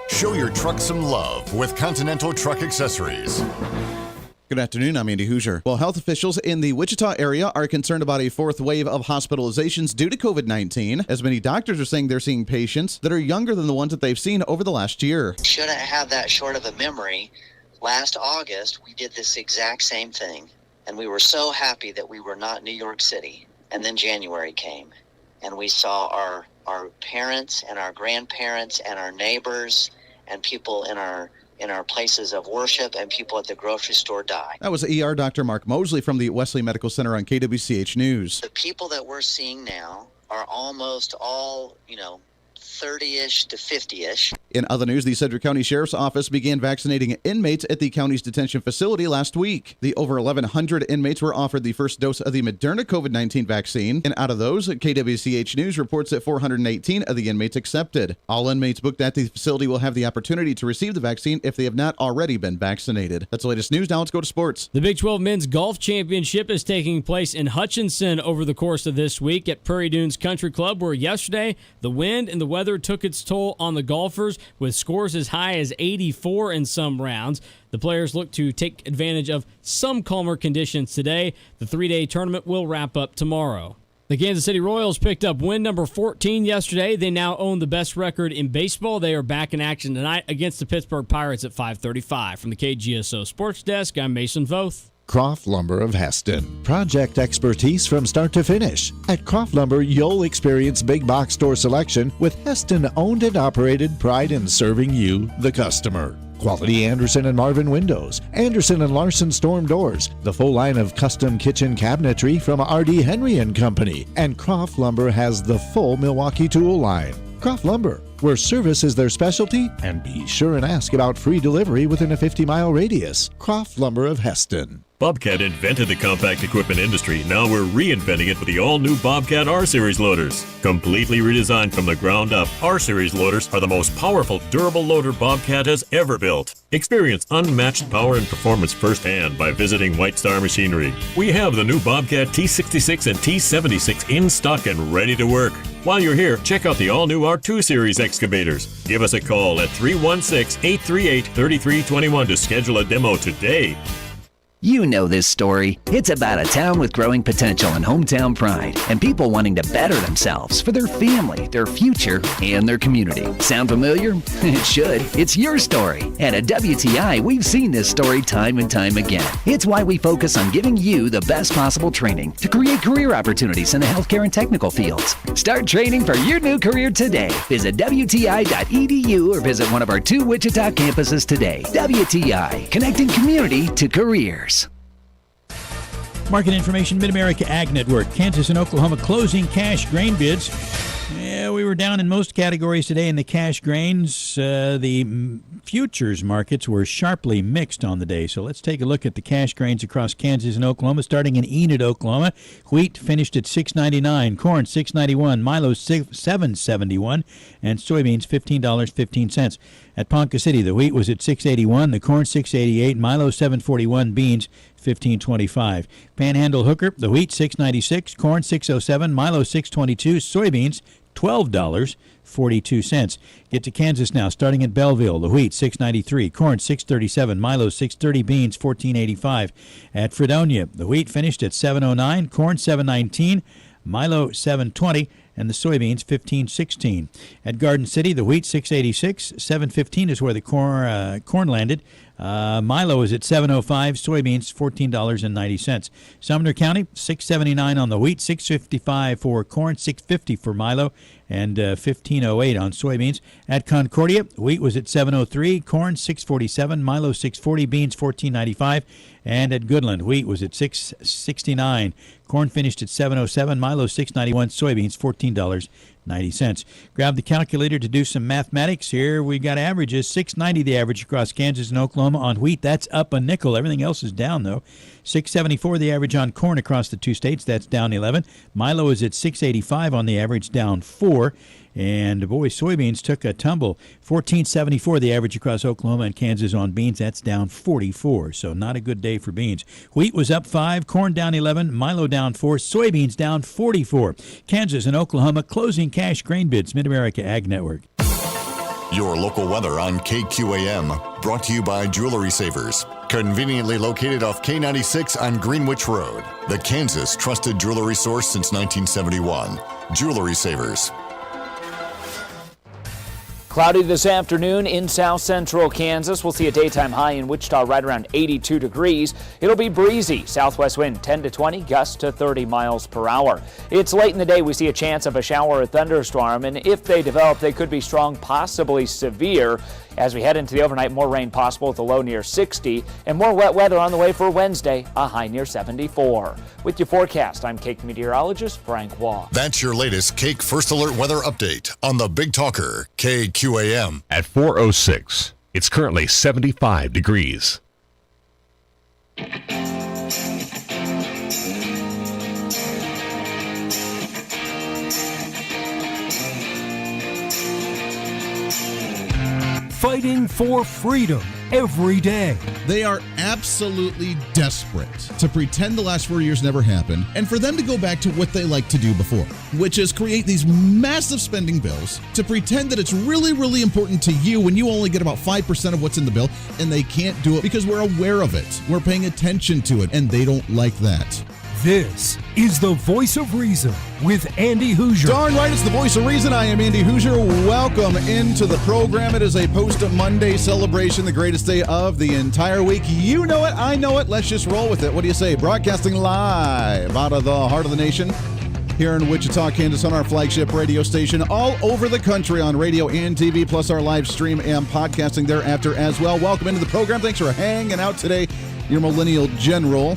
Show your truck some love with Continental Truck Accessories. Good afternoon, I'm Andy Hooser. Well, health officials in the Wichita area are concerned about a fourth wave of hospitalizations due to COVID-19, as many doctors are saying they're seeing patients that are younger than the ones that they've seen over the last year. Shouldn't have that short of a memory. Last August, we did this exact same thing, and we were so happy that we were not New York City. And then January came, and we saw our parents and our grandparents and our neighbors and people in our places of worship and people at the grocery store die. That was ER Dr. Mark Mosley from the Wesley Medical Center on KWCH News. The people that we're seeing now are almost all, 30-ish to 50-ish. In other news, the Sedgwick County Sheriff's Office began vaccinating inmates at the county's detention facility last week. The over 1,100 inmates were offered the first dose of the Moderna COVID-19 vaccine, and out of those, KWCH News reports that 418 of the inmates accepted. All inmates booked at the facility will have the opportunity to receive the vaccine if they have not already been vaccinated. That's the latest news. Now let's go to sports. The Big 12 Men's Golf Championship is taking place in Hutchinson over the course of this week at Prairie Dunes Country Club, where yesterday the wind and the weather took its toll on the golfers, with scores as high as 84 in some rounds. The players look to take advantage of some calmer conditions today. The three-day tournament will wrap up tomorrow. The Kansas City Royals picked up win number 14 yesterday. They now own the best record in baseball. They are back in action tonight against the Pittsburgh Pirates at 5:35. From the KGSO Sports Desk, I'm Mason Voth. Croft Lumber of Heston. Project expertise from start to finish. At Croft Lumber, you'll experience big box store selection with Heston owned and operated, pride in serving you, the customer. Quality Anderson and Marvin windows, Anderson and Larson storm doors, the full line of custom kitchen cabinetry from R.D. Henry & Company, and Croft Lumber has the full Milwaukee tool line. Croft Lumber, where service is their specialty, and be sure and ask about free delivery within a 50-mile radius. Croft Lumber of Heston. Bobcat invented the compact equipment industry. Now we're reinventing it with the all-new Bobcat R-Series loaders. Completely redesigned from the ground up, R-Series loaders are the most powerful, durable loader Bobcat has ever built. Experience unmatched power and performance firsthand by visiting White Star Machinery. We have the new Bobcat T66 and T76 in stock and ready to work. While you're here, check out the all-new R2 Series excavators. Give us a call at 316-838-3321 to schedule a demo today. You know this story. It's about a town with growing potential and hometown pride, and people wanting to better themselves for their family, their future, and their community. Sound familiar? It should. It's your story. And at WTI, we've seen this story time and time again. It's why we focus on giving you the best possible training to create career opportunities in the healthcare and technical fields. Start training for your new career today. Visit WTI.edu or visit one of our 2 Wichita campuses today. WTI, connecting community to careers. Market information, Mid-America Ag Network. Kansas and Oklahoma closing cash grain bids. Yeah, we were down in most categories today in the cash grains. The futures markets were sharply mixed on the day. So let's take a look at the cash grains across Kansas and Oklahoma. Starting in Enid, Oklahoma, wheat finished at $6.99, corn $6.91, Milo $7.71, and soybeans $15.15. At Ponca City, the wheat was at $6.81, the corn $6.88, Milo $7.41, beans $15.25. Panhandle Hooker, the wheat $6.96, corn $6.07, Milo $6.22, soybeans $12.42. Get to Kansas now, starting at Belleville. The wheat $6.93, corn $6.37, Milo $6.30, beans $14.85. At Fredonia, the wheat finished at $7.09, corn $7.19, Milo $7.20, and the soybeans $15.16. At Garden City, the wheat $6.86, $7.15 is where the corn landed. Milo is at $7.05, soybeans $14.90. Sumner County $6.79 on the wheat, $6.55 for corn, $6.50 for Milo, and $15.08 on soybeans. At Concordia, wheat was at $7.03, corn $6.47, Milo $6.40, beans $14.95. And at Goodland, wheat was at $6.69, corn finished at $7.07, Milo $6.91, soybeans $14.90. Grab the calculator to do some mathematics. Here we got averages. $6.90 the average across Kansas and Oklahoma on wheat. That's up a nickel. Everything else is down, though. $6.74 the average on corn across the 2 states. That's down 11. Milo is at $6.85 on the average, down 4. And, boy, soybeans took a tumble. $14.74 the average across Oklahoma and Kansas on beans. That's down 44, so not a good day for beans. Wheat was up 5, corn down 11, Milo down 4, soybeans down 44. Kansas and Oklahoma closing cash grain bids. Mid-America Ag Network. Your local weather on KQAM, brought to you by Jewelry Savers. Conveniently located off K96 on Greenwich Road, the Kansas trusted jewelry source since 1971. Jewelry Savers. Cloudy this afternoon in south central Kansas. We'll see a daytime high in Wichita right around 82 degrees. It'll be breezy. Southwest wind 10 to 20, gusts to 30 miles per hour. It's late in the day. We see a chance of a shower or thunderstorm, and if they develop, they could be strong, possibly severe. As we head into the overnight, more rain possible with a low near 60, and more wet weather on the way for Wednesday, a high near 74. With your forecast, I'm Cake meteorologist Frank Waugh. That's your latest Cake First Alert weather update on the Big Talker, KQAM. At 4:06, it's currently 75 degrees. Fighting for freedom every day. They are absolutely desperate to pretend the last 4 years never happened and for them to go back to what they liked to do before, which is create these massive spending bills to pretend that it's really, really important to you when you only get about 5% of what's in the bill, and they can't do it because we're aware of it. We're paying attention to it, and they don't like that. This is the Voice of Reason with Andy Hooser. Darn right, it's the Voice of Reason. I am Andy Hooser. Welcome into the program. It is a post-Monday celebration, the greatest day of the entire week. You know it, I know it. Let's just roll with it. What do you say? Broadcasting live out of the heart of the nation here in Wichita, Kansas, on our flagship radio station, all over the country on radio and TV, plus our live stream and podcasting thereafter as well. Welcome into the program. Thanks for hanging out today. Your Millennial General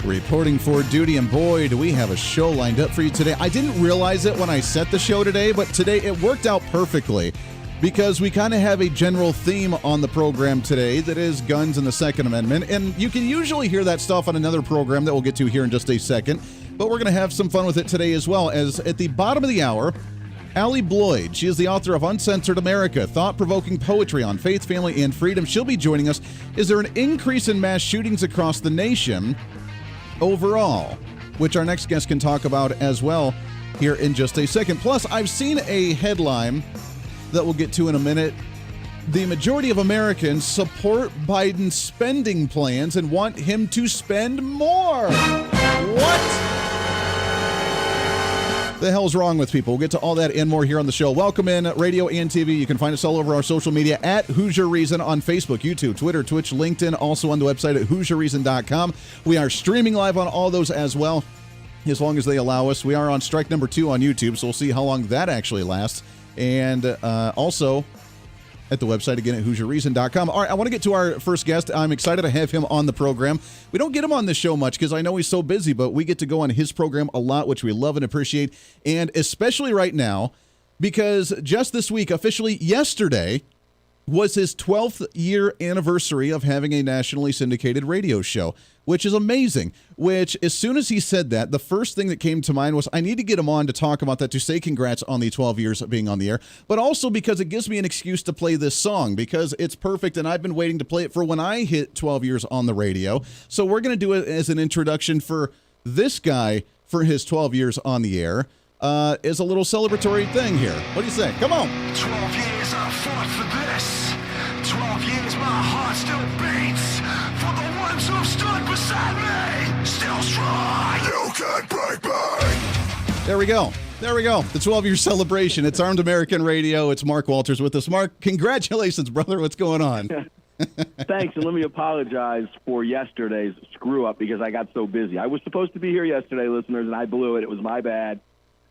reporting for duty, and boy, do we have a show lined up for you today. I didn't realize it when I set the show today, but today it worked out perfectly because we kind of have a general theme on the program today that is guns and the Second Amendment, and you can usually hear that stuff on another program that we'll get to here in just a second, but we're going to have some fun with it today as well. As at the bottom of the hour, ALLIE BLOYD, she is the author of Uncensored America, thought-provoking poetry on faith, family, and freedom. She'll be joining us. Is there an increase in mass shootings across the nation overall, which our next guest can talk about as well here in just a second. Plus, I've seen a headline that we'll get to in a minute. The majority of Americans support Biden's spending plans and want him to spend more. What the hell's wrong with people? We'll get to all that and more here on the show. Welcome in, radio and TV. You can find us all over our social media at Hoosier Reason on Facebook, YouTube, Twitter, Twitch, LinkedIn, also on the website at HoosierReason.com. We are streaming live on all those as well, as long as they allow us. We are on strike number 2 on YouTube, so we'll see how long that actually lasts. And also at the website again at HoosierReason.com. All right, I want to get to our first guest. I'm excited to have him on the program. We don't get him on this show much because I know he's so busy, but we get to go on his program a lot, which we love and appreciate, and especially right now because just this week, officially yesterday, was his 12th year anniversary of having a nationally syndicated radio show, which is amazing. Which, as soon as he said that, the first thing that came to mind was I need to get him on to talk about that, to say congrats on the 12 years of being on the air, but also because it gives me an excuse to play this song because it's perfect, and I've been waiting to play it for when I hit 12 years on the radio. So we're going to do it as an introduction for this guy for his 12 years on the air. Is a little celebratory thing here. What do you say? Come on. 12 years I fought for this. 12 years my heart still beats. For the ones who stood beside me, still strong. You can't break me. There we go. There we go. The 12-year celebration. It's Armed American Radio. It's Mark Walters with us. Mark, congratulations, brother. What's going on? Thanks, and let me apologize for yesterday's screw-up because I got so busy. I was supposed to be here yesterday, listeners, and I blew it. It was my bad.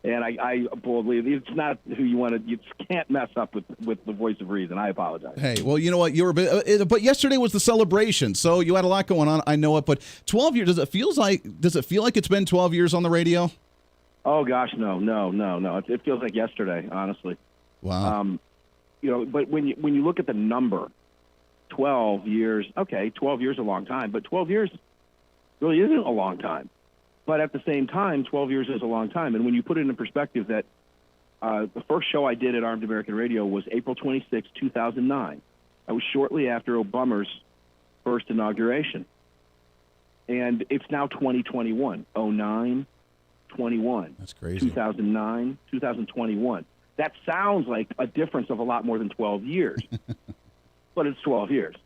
And I believe it's not who you want to. You can't mess up with the Voice of Reason. I apologize. Hey, well, you know what? You were, but yesterday was the celebration, so you had a lot going on. I know it, but 12 years. Does it feel like it's been 12 years on the radio? Oh gosh, no. It feels like yesterday, honestly. Wow. But when you look at the number, 12 years. Okay, 12 years is a long time, but 12 years really isn't a long time. But at the same time, 12 years is a long time. And when you put it in perspective that the first show I did at Armed American Radio was April 26, 2009. That was shortly after Obama's first inauguration. And it's now 2021, 09, 21. That's crazy. 2009, 2021. That sounds like a difference of a lot more than 12 years, but it's 12 years.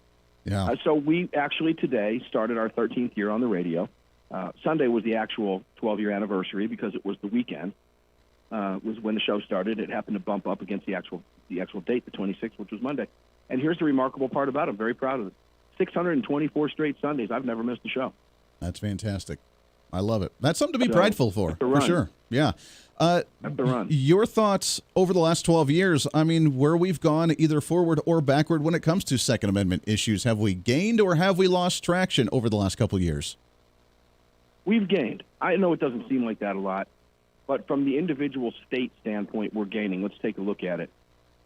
Yeah. So we actually today started our 13th year on the radio. Sunday was the actual 12-year anniversary because it was the weekend. Was when the show started. It happened to bump up against the actual date, the 26th, which was Monday. And here's the remarkable part about it. I'm very proud of it. 624 straight Sundays. I've never missed a show. That's fantastic. I love it. That's something to be prideful for sure. Yeah. That's the run. Your thoughts over the last 12 years, I mean, where we've gone either forward or backward when it comes to Second Amendment issues. Have we gained or have we lost traction over the last couple of years? We've gained. I know it doesn't seem like that a lot, but from the individual state standpoint, we're gaining. Let's take a look at it.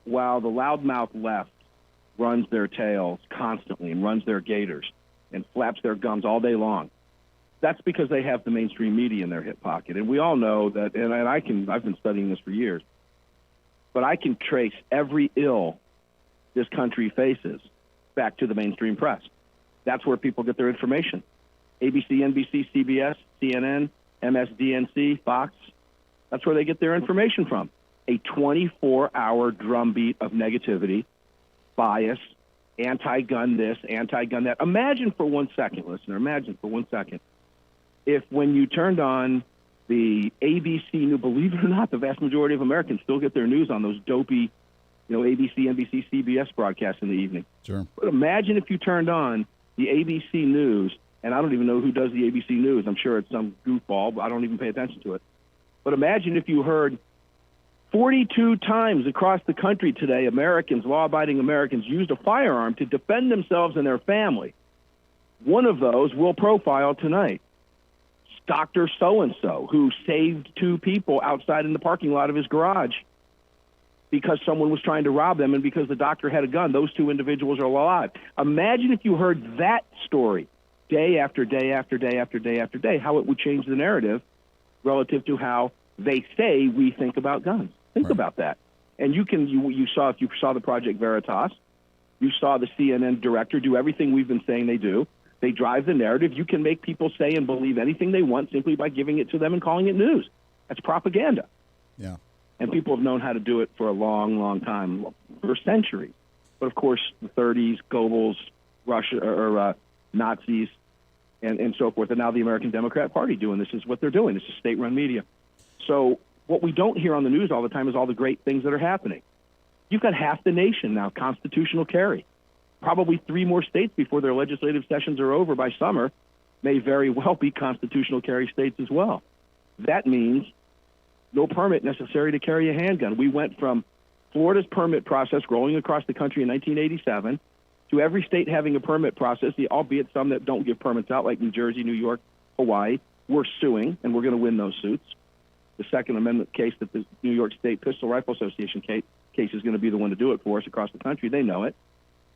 While the loudmouth left runs their tails constantly and runs their gaiters and flaps their gums all day long, that's because they have the mainstream media in their hip pocket. And we all know that, and I've been studying this for years, but I can trace every ill this country faces back to the mainstream press. That's where people get their information. ABC, NBC, CBS, CNN, MSDNC, Fox. That's where they get their information from. A 24-hour drumbeat of negativity, bias, anti-gun this, anti-gun that. Imagine for 1 second, listener, imagine for 1 second, if when you turned on the ABC News, believe it or not, the vast majority of Americans still get their news on those dopey, ABC, NBC, CBS broadcasts in the evening. Sure. But imagine if you turned on the ABC News, and I don't even know who does the ABC News. I'm sure it's some goofball, but I don't even pay attention to it. But imagine if you heard 42 times across the country today, Americans, law-abiding Americans, used a firearm to defend themselves and their family. One of those we'll profile tonight. Dr. So-and-so, who saved 2 people outside in the parking lot of his garage because someone was trying to rob them and because the doctor had a gun. Those 2 individuals are alive. Imagine if you heard that story day after day after day after day after day, how it would change the narrative relative to how they say we think about guns. Think about that. And you saw, if you saw the Project Veritas, you saw the CNN director do everything we've been saying they do. They drive the narrative. You can make people say and believe anything they want simply by giving it to them and calling it news. That's propaganda. Yeah. And people have known how to do it for a long, long time, for centuries. But of course, the 30s, Goebbels, Russia, or Nazis, and so forth, and now the American Democrat Party doing this is what they're doing. This is state-run media. So what we don't hear on the news all the time is all the great things that are happening. You've got half the nation now constitutional carry. Probably 3 more states before their legislative sessions are over by summer may very well be constitutional carry states as well. That means no permit necessary to carry a handgun. We went from Florida's permit process rolling across the country in 1987 to every state having a permit process, albeit some that don't give permits out, like New Jersey, New York, Hawaii. We're suing, and we're going to win those suits. The Second Amendment case that the New York State Pistol Rifle Association case is going to be the one to do it for us across the country. They know it.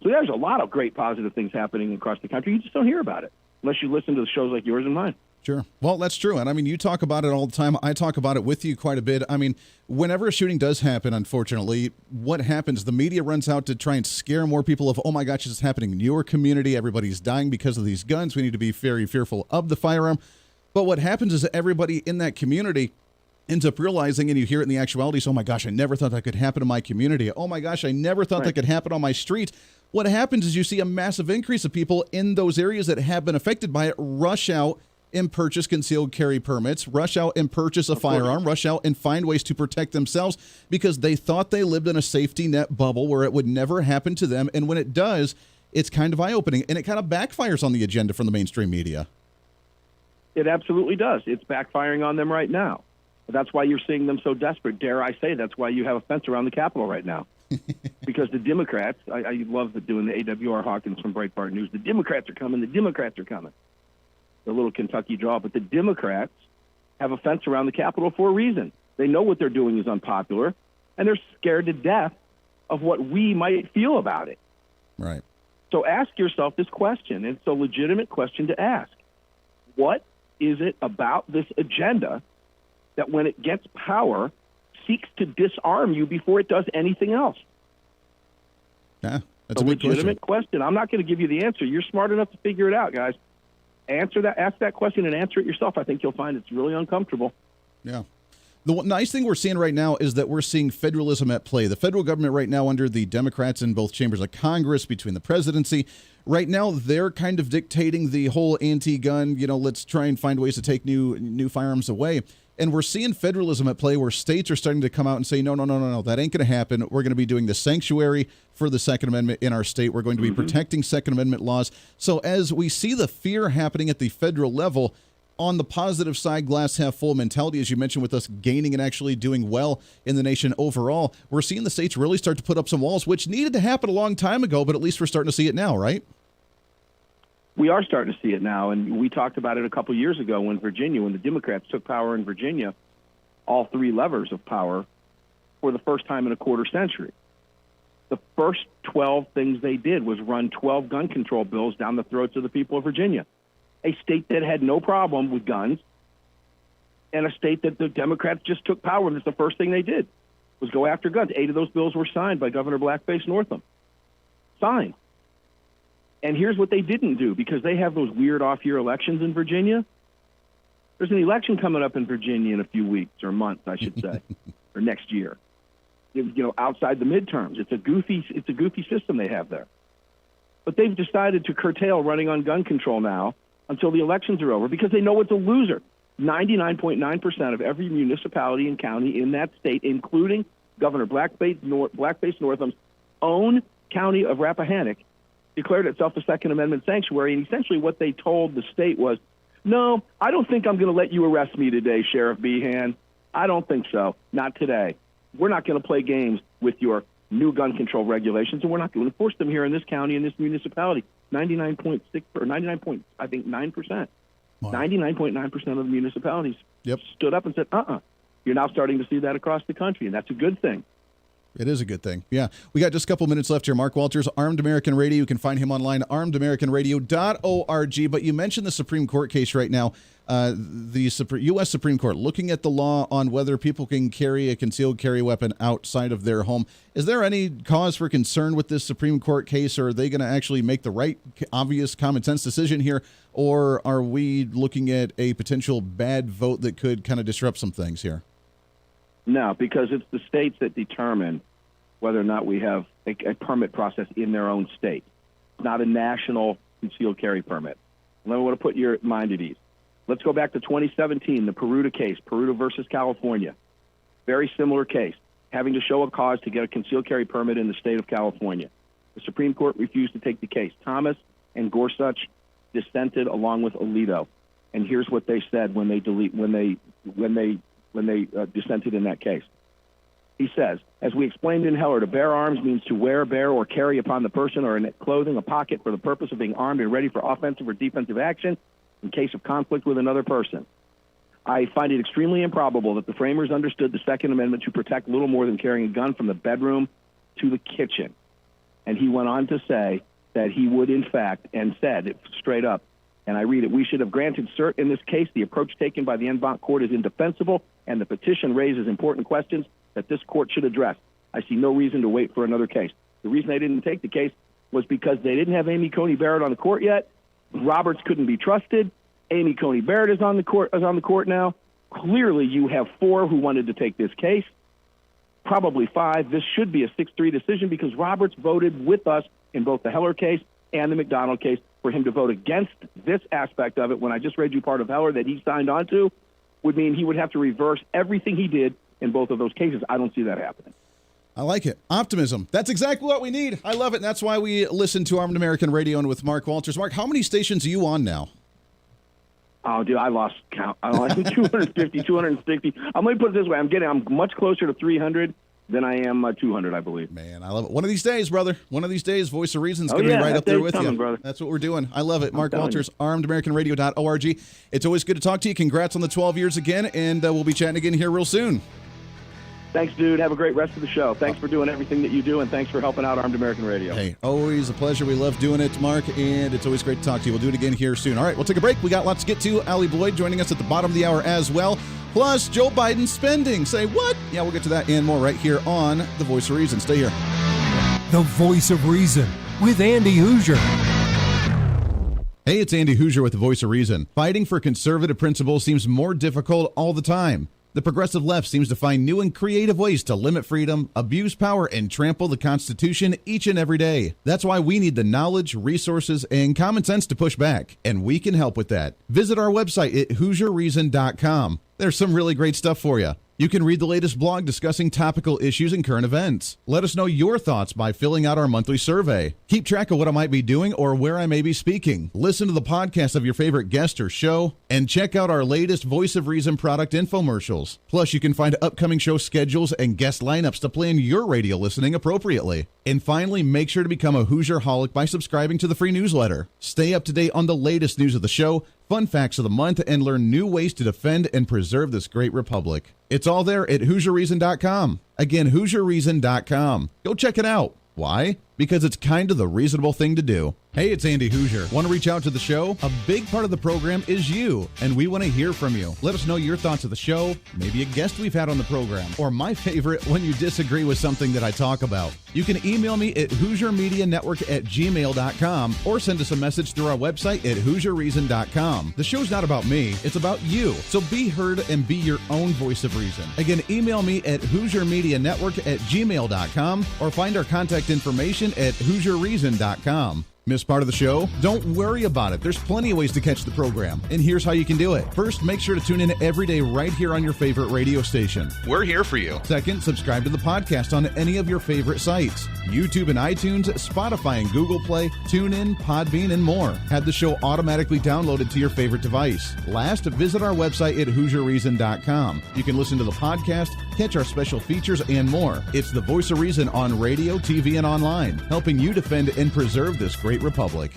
So there's a lot of great positive things happening across the country. You just don't hear about it unless you listen to the shows like yours and mine. Sure. Well, that's true. And I mean, you talk about it all the time. I talk about it with you quite a bit. I mean, whenever a shooting does happen, unfortunately, what happens? The media runs out to try and scare more people of, oh my gosh, it's happening in your community. Everybody's dying because of these guns. We need to be very fearful of the firearm. But what happens is that everybody in that community ends up realizing, and you hear it in the actuality, so, oh my gosh, I never thought that could happen in my community. Oh my gosh, I never thought that could happen on my street. What happens is you see a massive increase of people in those areas that have been affected by it rush out and purchase concealed carry permits, rush out and purchase a firearm, rush out and find ways to protect themselves because they thought they lived in a safety net bubble where it would never happen to them. And when it does, it's kind of eye-opening, and it kind of backfires on the agenda from the mainstream media. It absolutely does. It's backfiring on them right now. That's why you're seeing them so desperate. Dare I say, that's why you have a fence around the Capitol right now. Because the Democrats, I love doing the AWR Hawkins from Breitbart News, the Democrats are coming, the Democrats are coming. The little Kentucky draw, but the Democrats have a fence around the Capitol for a reason. They know what they're doing is unpopular, and they're scared to death of what we might feel about it. Right. So ask yourself this question. It's a legitimate question to ask. What is it about this agenda that when it gets power seeks to disarm you before it does anything else? Yeah, that's a legitimate question. I'm not going to give you the answer. You're smart enough to figure it out, guys. Ask that question and answer it yourself. I think you'll find it's really uncomfortable. Yeah. The nice thing we're seeing right now is that we're seeing federalism at play. The federal government right now, under the Democrats in both chambers of Congress, between the presidency, right now they're kind of dictating the whole anti-gun, let's try and find ways to take new firearms away. And we're seeing federalism at play where states are starting to come out and say, no, that ain't going to happen. We're going to be doing the sanctuary for the Second Amendment in our state. We're going to be protecting Second Amendment laws. So as we see the fear happening at the federal level, on the positive side, glass half full mentality, as you mentioned, with us gaining and actually doing well in the nation overall, we're seeing the states really start to put up some walls, which needed to happen a long time ago, but at least we're starting to see it now, right? We are starting to see it now, and we talked about it a couple years ago when the Democrats took power in Virginia, all three levers of power, for the first time in a quarter century. The first 12 things they did was run 12 gun control bills down the throats of the people of Virginia, a state that had no problem with guns, and a state that the Democrats just took power, and it's the first thing they did was go after guns. 8 of those bills were signed by Governor Blackface Northam. Signed. And here's what they didn't do, because they have those weird off-year elections in Virginia. There's an election coming up in Virginia in a few weeks, or months, I should say, or next year. Outside the midterms. It's a goofy system they have there. But they've decided to curtail running on gun control now until the elections are over, because they know it's a loser. 99.9% of every municipality and county in that state, including Governor Blackface Northam's own county of Rappahannock, declared itself a Second Amendment sanctuary. And essentially what they told the state was, no, I don't think I'm going to let you arrest me today, Sheriff Behan. I don't think so. Not today. We're not going to play games with your new gun control regulations, and we're not going to enforce them here in this county, in this municipality. 99.6 or 99.9%. Wow. 99.9% of the municipalities stood up and said, You're now starting to see that across the country, and that's a good thing. It is a good thing. Yeah. We got just a couple minutes left here. Mark Walters, Armed American Radio. You can find him online, armedamericanradio.org. But you mentioned the Supreme Court case right now. The U.S. Supreme Court looking at the law on whether people can carry a concealed carry weapon outside of their home. Is there any cause for concern with this Supreme Court case, or are they going to actually make the right, obvious, common sense decision here? Or are we looking at a potential bad vote that could kind of disrupt some things here? No, because it's the states that determine whether or not we have a permit process in their own state. It's not a national concealed carry permit. And I want to put your mind at ease. Let's go back to 2017, the Peruta case, Peruta versus California. Very similar case, having to show a cause to get a concealed carry permit in the state of California. The Supreme Court refused to take the case. Thomas and Gorsuch dissented along with Alito. And here's what they said when they dissented in that case. He says, as we explained in Heller, to bear arms means to wear, bear, or carry upon the person or in clothing a pocket for the purpose of being armed and ready for offensive or defensive action in case of conflict with another person. I find it extremely improbable that the framers understood the Second Amendment to protect little more than carrying a gun from the bedroom to the kitchen. And he went on to say that he would, in fact, and said it straight up, and I read it, we should have granted cert in this case. The approach taken by the en banc court is indefensible, and the petition raises important questions that this court should address. I see no reason to wait for another case. The reason they didn't take the case was because they didn't have Amy Coney Barrett on the court yet. Roberts couldn't be trusted. Amy Coney Barrett is on the court now. Clearly, you have 4 who wanted to take this case, probably 5. This should be a 6-3 decision because Roberts voted with us in both the Heller case and the McDonald case. For him to vote against this aspect of it, when I just read you part of Heller that he signed on to, would mean he would have to reverse everything he did in both of those cases. I don't see that happening. I like it. Optimism. That's exactly what we need. I love it. And that's why we listen to Armed American Radio and with Mark Walters. Mark, how many stations are you on now? Oh, dude, I lost count. I'm 250, 260. Let me put it this way. I'm much closer to 300 than I am 200, I believe. Man, I love it. One of these days, brother. One of these days, Voice of Reason's going to be right up there with you. Brother. That's what we're doing. I love it. Mark Walters, armedamericanradio.org. It's always good to talk to you. Congrats on the 12 years again, and we'll be chatting again here real soon. Thanks, dude. Have a great rest of the show. Thanks for doing everything that you do, and thanks for helping out Armed American Radio. Hey, always a pleasure. We love doing it, Mark, and it's always great to talk to you. We'll do it again here soon. All right, we'll take a break. We got lots to get to. ALLIE BLOYD joining us at the bottom of the hour as well. Plus, Joe Biden's spending. Say what? Yeah, we'll get to that and more right here on The Voice of Reason. Stay here. The Voice of Reason with Andy Hooser. Hey, it's Andy Hooser with The Voice of Reason. Fighting for conservative principles seems more difficult all the time. The progressive left seems to find new and creative ways to limit freedom, abuse power, and trample the Constitution each and every day. That's why we need the knowledge, resources, and common sense to push back, and we can help with that. Visit our website at HooserReason.com. There's some really great stuff for you. You can read the latest blog discussing topical issues and current events. Let us know your thoughts by filling out our monthly survey. Keep track of what I might be doing or where I may be speaking. Listen to the podcast of your favorite guest or show, and check out our latest Voice of Reason product infomercials. Plus, you can find upcoming show schedules and guest lineups to plan your radio listening appropriately. And finally, make sure to become a Hoosier-holic by subscribing to the free newsletter. Stay up to date on the latest news of the show, fun facts of the month, and learn new ways to defend and preserve this great republic. It's all there at HooserReason.com. Again, HooserReason.com. Go check it out. Why? Because it's kind of the reasonable thing to do. Hey, it's Andy Hooser. Want to reach out to the show? A big part of the program is you, and we want to hear from you. Let us know your thoughts of the show, maybe a guest we've had on the program, or my favorite, when you disagree with something that I talk about. You can email me at HooserMediaNetwork@gmail.com or send us a message through our website at HooserReason.com. The show's not about me, it's about you. So be heard and be your own voice of reason. Again, email me at HooserMediaNetwork@gmail.com or find our contact information at HooserReason.com. Miss part of the show? Don't worry about it. There's plenty of ways to catch the program, and here's how you can do it. First, make sure to tune in every day right here on your favorite radio station. We're here for you. Second, subscribe to the podcast on any of your favorite sites. YouTube and iTunes, Spotify and Google Play, TuneIn, Podbean, and more. Have the show automatically downloaded to your favorite device. Last, visit our website at HooserReason.com. You can listen to the podcast, catch our special features, and more. It's the Voice of Reason on radio, TV, and online, helping you defend and preserve this great republic.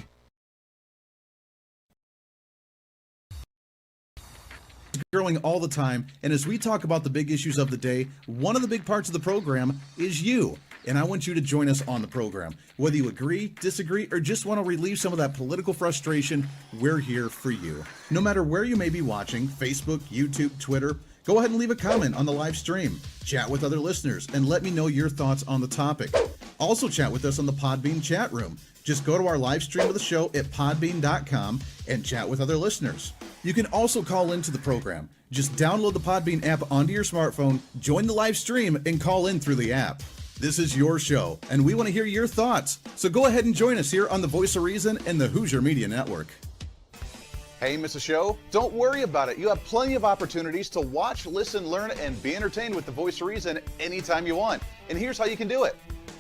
Growing all the time, and as we talk about the big issues of the day, one of the big parts of the program is you. And I want you to join us on the program. Whether you agree, disagree, or just want to relieve some of that political frustration, we're here for you. No matter where you may be watching, Facebook, YouTube, Twitter, go ahead and leave a comment on the live stream. Chat with other listeners and let me know your thoughts on the topic. Also chat with us on the Podbean chat room. Just go to our live stream of the show at podbean.com and chat with other listeners. You can also call into the program. Just download the Podbean app onto your smartphone, join the live stream, and call in through the app. This is your show, and we want to hear your thoughts. So go ahead and join us here on the Voice of Reason and the Hooser Media Network. Hey, miss a show? Don't worry about it. You have plenty of opportunities to watch, listen, learn, and be entertained with the Voice of Reason anytime you want. And here's how you can do it.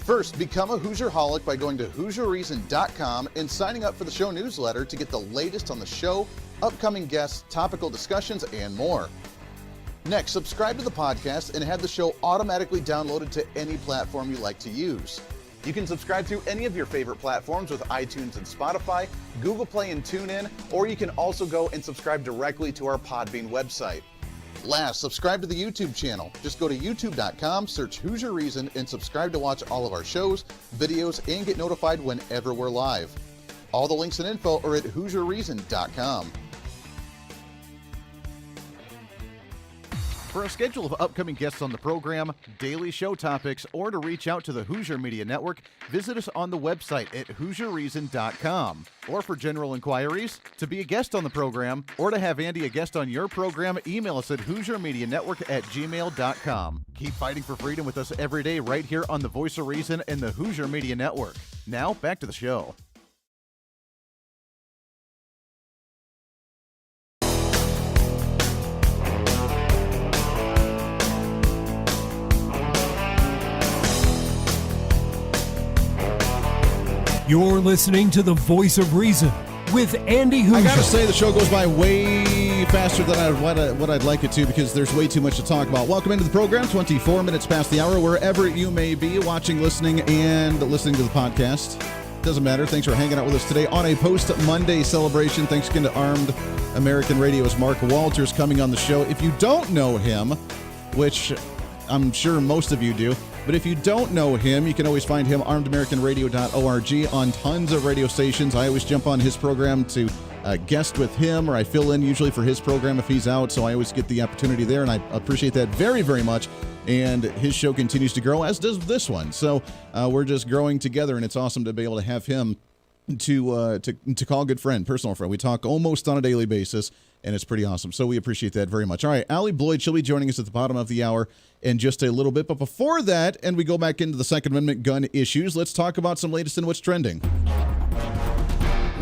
First, become a Hoosier-holic by going to HooserReason.com and signing up for the show newsletter to get the latest on the show, upcoming guests, topical discussions, and more. Next, subscribe to the podcast and have the show automatically downloaded to any platform you like to use. You can subscribe through any of your favorite platforms with iTunes and Spotify, Google Play and TuneIn, or you can also go and subscribe directly to our Podbean website. Last, subscribe to the YouTube channel. Just go to youtube.com, search Hooser Reason, and subscribe to watch all of our shows, videos, and get notified whenever we're live. All the links and info are at HooserReason.com. For a schedule of upcoming guests on the program, daily show topics, or to reach out to the Hooser Media Network, visit us on the website at HooserReason.com. Or for general inquiries, to be a guest on the program, or to have Andy a guest on your program, email us at HooserMediaNetwork@gmail.com. Keep fighting for freedom with us every day right here on the Voice of Reason and the Hooser Media Network. Now, back to the show. You're listening to the Voice of Reason with Andy Hooser. I gotta say, the show goes by way faster than what I'd like it to because there's way too much to talk about. Welcome into the program, 24 minutes past the hour, wherever you may be, watching, listening, and listening to the podcast. Doesn't matter. Thanks for hanging out with us today on a post-Monday celebration. Thanks again to Armed American Radio's Mark Walters coming on the show. If you don't know him, which I'm sure most of you do, but if you don't know him, you can always find him armedamericanradio.org on tons of radio stations. I always jump on his program to guest with him, or I fill in usually for his program if he's out, so I always get the opportunity there, and I appreciate that very, very much. And his show continues to grow, as does this one. So we're just growing together, and it's awesome to be able to have him to call a good friend, personal friend. We talk almost on a daily basis, and it's pretty awesome. So we appreciate that very much. All right, ALLIE BLOYD, she'll be joining us at the bottom of the hour in just a little bit. But before that, and we go back into the Second Amendment gun issues, let's talk about some latest in what's trending.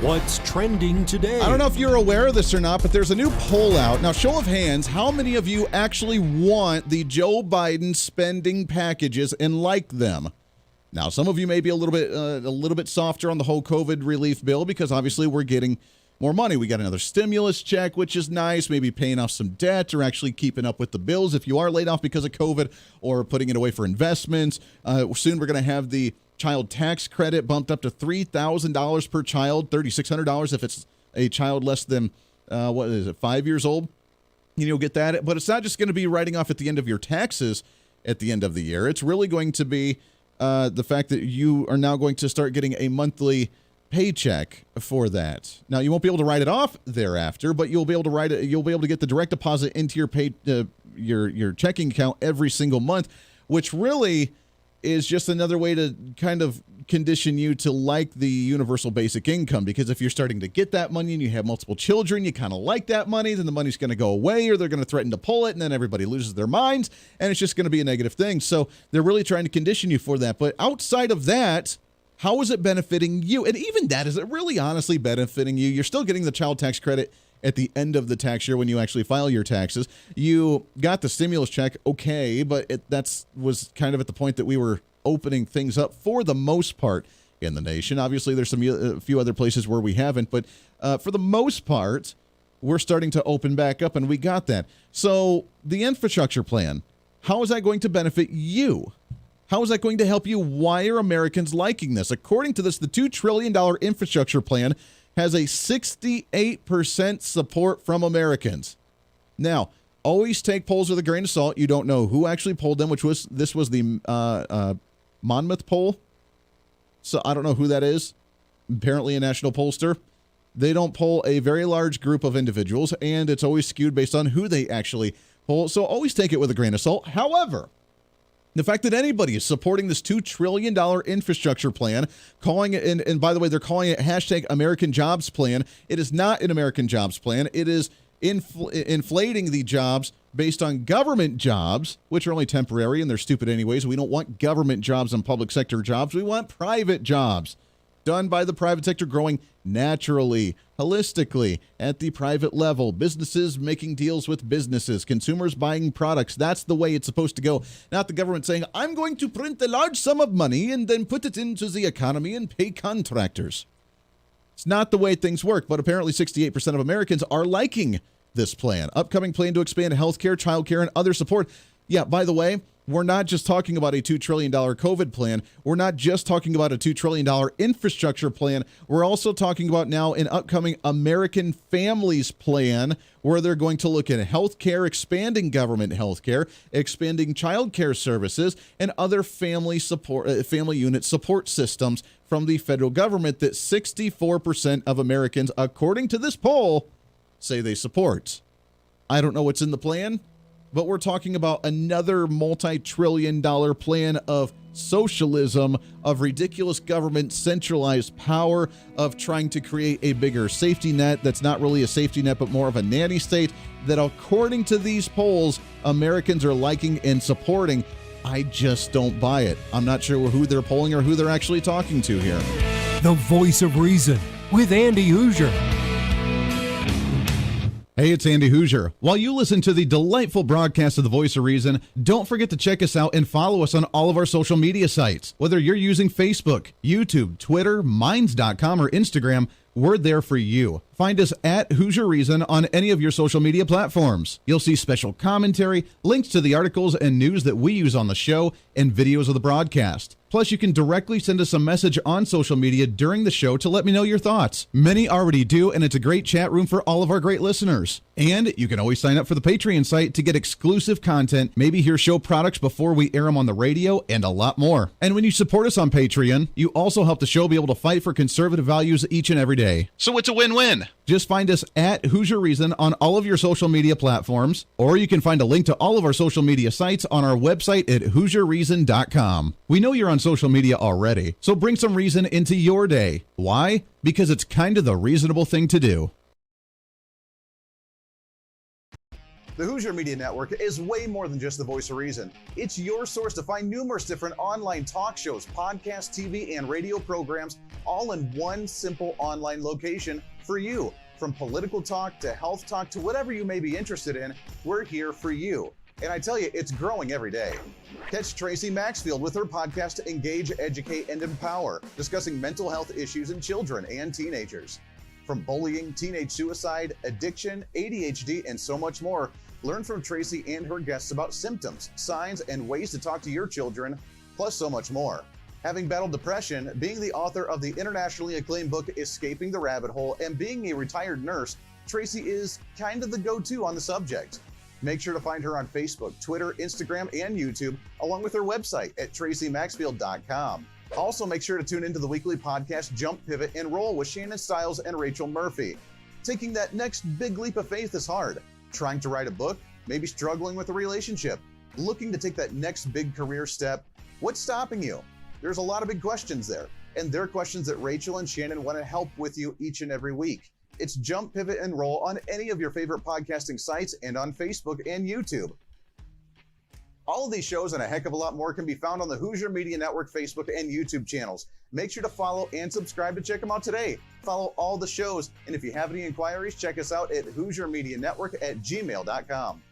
What's trending today? I don't know if you're aware of this or not, but there's a new poll out. Now, show of hands, how many of you actually want the Joe Biden spending packages and like them? Now, some of you may be a little bit softer on the whole COVID relief bill because obviously we're getting more money. We got another stimulus check, which is nice, maybe paying off some debt or actually keeping up with the bills if you are laid off because of COVID or putting it away for investments. Soon we're going to have the child tax credit bumped up to $3,000 per child, $3,600 if it's a child less than, 5 years old. You'll get that. But it's not just going to be writing off at the end of your taxes at the end of the year. It's really going to be the fact that you are now going to start getting a monthly paycheck for that. Now, you won't be able to write it off thereafter, but you'll be able to you'll be able to get the direct deposit into your checking account every single month, which really is just another way to kind of condition you to like the universal basic income, because if you're starting to get that money and you have multiple children, you kind of like that money, then the money's going to go away or they're going to threaten to pull it, and then everybody loses their minds, and it's just going to be a negative thing. So they're really trying to condition you for that. But outside of that, how is it benefiting you? And even that, is it really honestly benefiting you? You're still getting the child tax credit at the end of the tax year when you actually file your taxes. You got the stimulus check, okay, but that was kind of at the point that we were opening things up for the most part in the nation. Obviously, there's a few other places where we haven't, but for the most part, we're starting to open back up, and we got that. So the infrastructure plan, how is that going to benefit you? How is that going to help you? Why are Americans liking this? According to this, the $2 trillion infrastructure plan has a 68% support from Americans. Now, always take polls with a grain of salt. You don't know who actually polled them, this was the Monmouth poll. So I don't know who that is. Apparently a national pollster. They don't poll a very large group of individuals, and it's always skewed based on who they actually poll. So always take it with a grain of salt. However, the fact that anybody is supporting this $2 trillion infrastructure plan, calling it, and by the way, they're calling it hashtag American Jobs Plan. It is not an American Jobs Plan. It is inflating the jobs based on government jobs, which are only temporary, and they're stupid anyways. We don't want government jobs and public sector jobs. We want private jobs done by the private sector, growing naturally, holistically, at the private level. Businesses making deals with businesses, consumers buying products. That's the way it's supposed to go. Not the government saying, I'm going to print a large sum of money and then put it into the economy and pay contractors. It's not the way things work, but apparently 68% of Americans are liking this plan. Upcoming plan to expand healthcare, childcare, and other support. Yeah, by the way, we're not just talking about a $2 trillion COVID plan. We're not just talking about a $2 trillion infrastructure plan. We're also talking about now an upcoming American Families Plan, where they're going to look at healthcare, expanding government healthcare, expanding childcare services, and other family unit support systems from the federal government that 64% of Americans, according to this poll, say they support. I don't know what's in the plan, but we're talking about another multi-trillion-dollar plan of socialism, of ridiculous government centralized power, of trying to create a bigger safety net that's not really a safety net, but more of a nanny state that, according to these polls, Americans are liking and supporting. I just don't buy it. I'm not sure who they're polling or who they're actually talking to here. The Voice of Reason with Andy Hooser. Hey, it's Andy Hooser. While you listen to the delightful broadcast of The Voice of Reason, don't forget to check us out and follow us on all of our social media sites. Whether you're using Facebook, YouTube, Twitter, Minds.com, or Instagram, we're there for you. Find us at Hooser Reason on any of your social media platforms. You'll see special commentary, links to the articles and news that we use on the show, and videos of the broadcast. Plus, you can directly send us a message on social media during the show to let me know your thoughts. Many already do, and it's a great chat room for all of our great listeners. And you can always sign up for the Patreon site to get exclusive content, maybe hear show products before we air them on the radio, and a lot more. And when you support us on Patreon, you also help the show be able to fight for conservative values each and every day. So it's a win-win. Just find us at Hooser Reason on all of your social media platforms, or you can find a link to all of our social media sites on our website at HooserReason.com. We know you're on on social media already, so bring some reason into your day. Why? Because it's kind of the reasonable thing to do. The Hooser Media Network is way more than just the voice of reason. It's your source to find numerous different online talk shows, podcasts, TV, and radio programs, all in one simple online location for you. From political talk to health talk to whatever you may be interested in, we're here for you. And I tell you, it's growing every day. Catch Tracy Maxfield with her podcast, Engage, Educate, and Empower, discussing mental health issues in children and teenagers. From bullying, teenage suicide, addiction, ADHD, and so much more, learn from Tracy and her guests about symptoms, signs, and ways to talk to your children, plus so much more. Having battled depression, being the author of the internationally acclaimed book Escaping the Rabbit Hole, and being a retired nurse, Tracy is kind of the go-to on the subject. Make sure to find her on Facebook, Twitter, Instagram, and YouTube, along with her website at tracymaxfield.com. Also, make sure to tune into the weekly podcast Jump, Pivot, and Roll with Shannon Stiles and Rachel Murphy. Taking that next big leap of faith is hard. Trying to write a book, maybe struggling with a relationship, looking to take that next big career step. What's stopping you? There's a lot of big questions there, and they're questions that Rachel and Shannon want to help with you each and every week. It's Jump, Pivot, and Roll on any of your favorite podcasting sites and on Facebook and YouTube. All of these shows and a heck of a lot more can be found on the Hooser Media Network Facebook and YouTube channels. Make sure to follow and subscribe to check them out today. Follow all the shows, and if you have any inquiries, check us out at HooserMediaNetwork@gmail.com.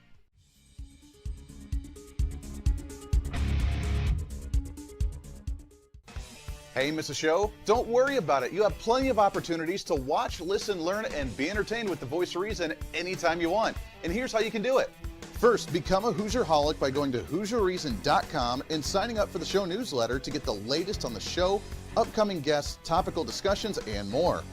Hey, miss a show? Don't worry about it. You have plenty of opportunities to watch, listen, learn, and be entertained with the Voice of Reason anytime you want. And here's how you can do it. First, become a Hooserholic by going to HooserReason.com and signing up for the show newsletter to get the latest on the show, upcoming guests, topical discussions, and more.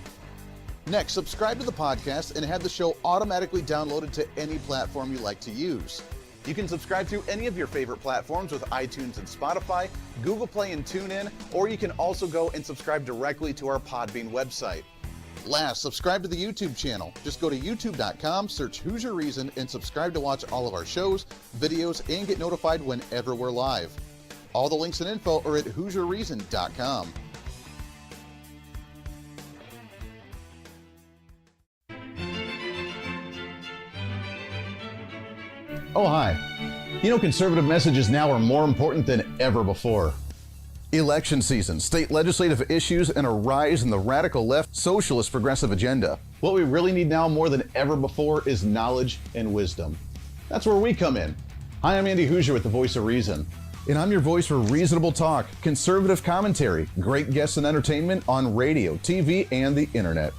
Next, subscribe to the podcast and have the show automatically downloaded to any platform you like to use. You can subscribe through any of your favorite platforms with iTunes and Spotify, Google Play and TuneIn, or you can also go and subscribe directly to our Podbean website. Last, subscribe to the YouTube channel. Just go to youtube.com, search Hooser Reason, and subscribe to watch all of our shows, videos, and get notified whenever we're live. All the links and info are at HooserReason.com. Oh, hi. You know, conservative messages now are more important than ever before. Election season, state legislative issues, and a rise in the radical left socialist progressive agenda. What we really need now more than ever before is knowledge and wisdom. That's where we come in. Hi, I'm Andy Hooser with the Voice of Reason, and I'm your voice for reasonable talk, conservative commentary, great guests and entertainment on radio, TV, and the internet.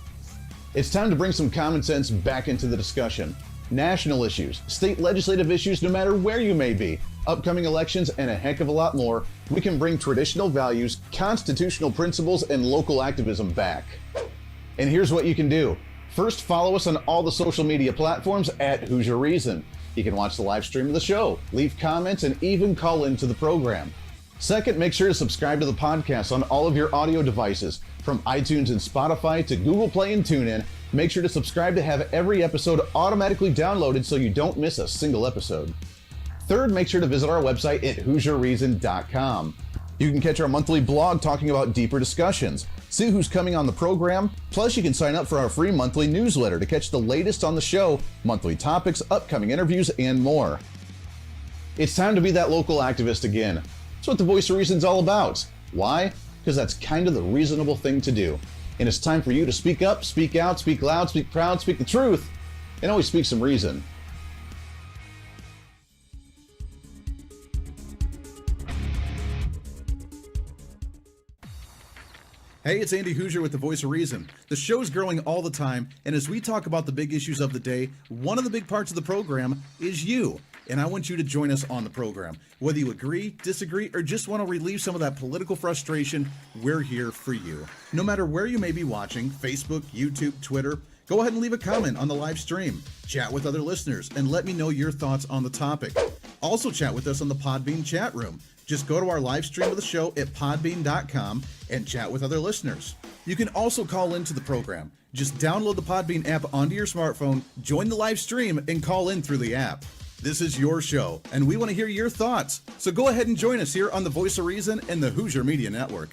It's time to bring some common sense back into the discussion. National issues, state legislative issues, no matter where you may be, upcoming elections, and a heck of a lot more, we can bring traditional values, constitutional principles, and local activism back. And here's what you can do. First, follow us on all the social media platforms at Hooser Reason. You can watch the live stream of the show, leave comments, and even call into the program. Second, make sure to subscribe to the podcast on all of your audio devices, from iTunes and Spotify to Google Play and TuneIn. Make sure to subscribe to have every episode automatically downloaded so you don't miss a single episode. Third, make sure to visit our website at HooserReason.com. You can catch our monthly blog talking about deeper discussions, see who's coming on the program, plus you can sign up for our free monthly newsletter to catch the latest on the show, monthly topics, upcoming interviews, and more. It's time to be that local activist again. That's what the Voice of Reason's all about. Why? Because that's kind of the reasonable thing to do. And it's time for you to speak up, speak out, speak loud, speak proud, speak the truth, and always speak some reason. Hey, it's Andy Hooser with the Voice of Reason. The show's growing all the time, and as we talk about the big issues of the day, one of the big parts of the program is you. And I want you to join us on the program. Whether you agree, disagree, or just want to relieve some of that political frustration, we're here for you. No matter where you may be watching, Facebook, YouTube, Twitter, go ahead and leave a comment on the live stream. Chat with other listeners and let me know your thoughts on the topic. Also chat with us on the Podbean chat room. Just go to our live stream of the show at podbean.com and chat with other listeners. You can also call into the program. Just download the Podbean app onto your smartphone, join the live stream, and call in through the app. This is your show, and we want to hear your thoughts. So go ahead and join us here on the Voice of Reason and the Hooser Media Network.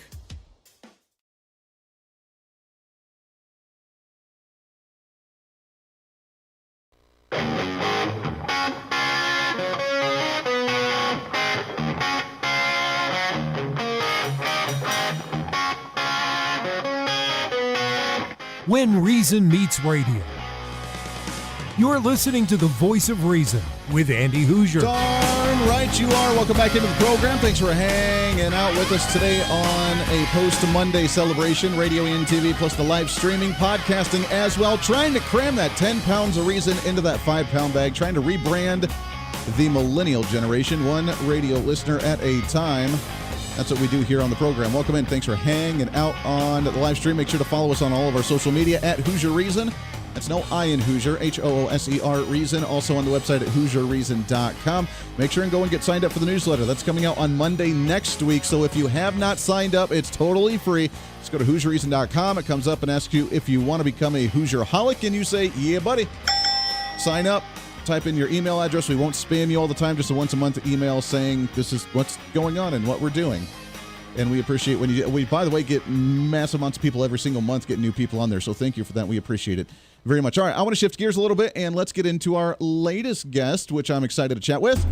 When Reason Meets Radio. You're listening to the Voice of Reason with Andy Hooser. Darn right you are. Welcome back into the program. Thanks for hanging out with us today on a post-Monday celebration, radio and TV, plus the live streaming, podcasting as well. Trying to cram that 10 pounds of reason into that 5-pound bag. Trying to rebrand the millennial generation, one radio listener at a time. That's what we do here on the program. Welcome in. Thanks for hanging out on the live stream. Make sure to follow us on all of our social media at Hooser Reason. That's no I in Hooser, Hooser Reason. Also on the website at HooserReason.com. Make sure and go and get signed up for the newsletter. That's coming out on Monday next week. So if you have not signed up, it's totally free. Just go to HooserReason.com. It comes up and asks you if you want to become a Hoosier-holic, and you say, yeah, buddy. Sign up. Type in your email address. We won't spam you all the time. Just a once-a-month email saying this is what's going on and what we're doing. And we appreciate when you do. We, by the way, get massive amounts of people every single month, get new people on there. So thank you for that. We appreciate it very much. All right, I want to shift gears a little bit, and let's get into our latest guest, which I'm excited to chat with.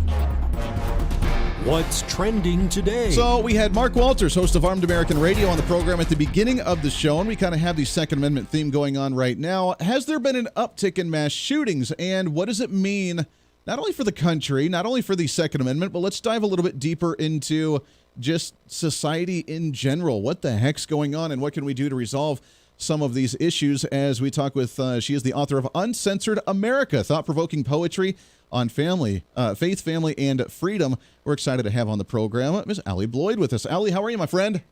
What's trending today? So we had Mark Walters, host of Armed American Radio, on the program at the beginning of the show, and we kind of have the Second Amendment theme going on right now. Has there been an uptick in mass shootings, and what does it mean not only for the country, not only for the Second Amendment, but let's dive a little bit deeper into just society in general. What the heck's going on, and what can we do to resolve some of these issues as we talk with, she is the author of Uncensored America, thought-provoking poetry on family, faith, family, and freedom. We're excited to have on the program Ms. ALLIE BLOYD with us. ALLIE, how are you, my friend?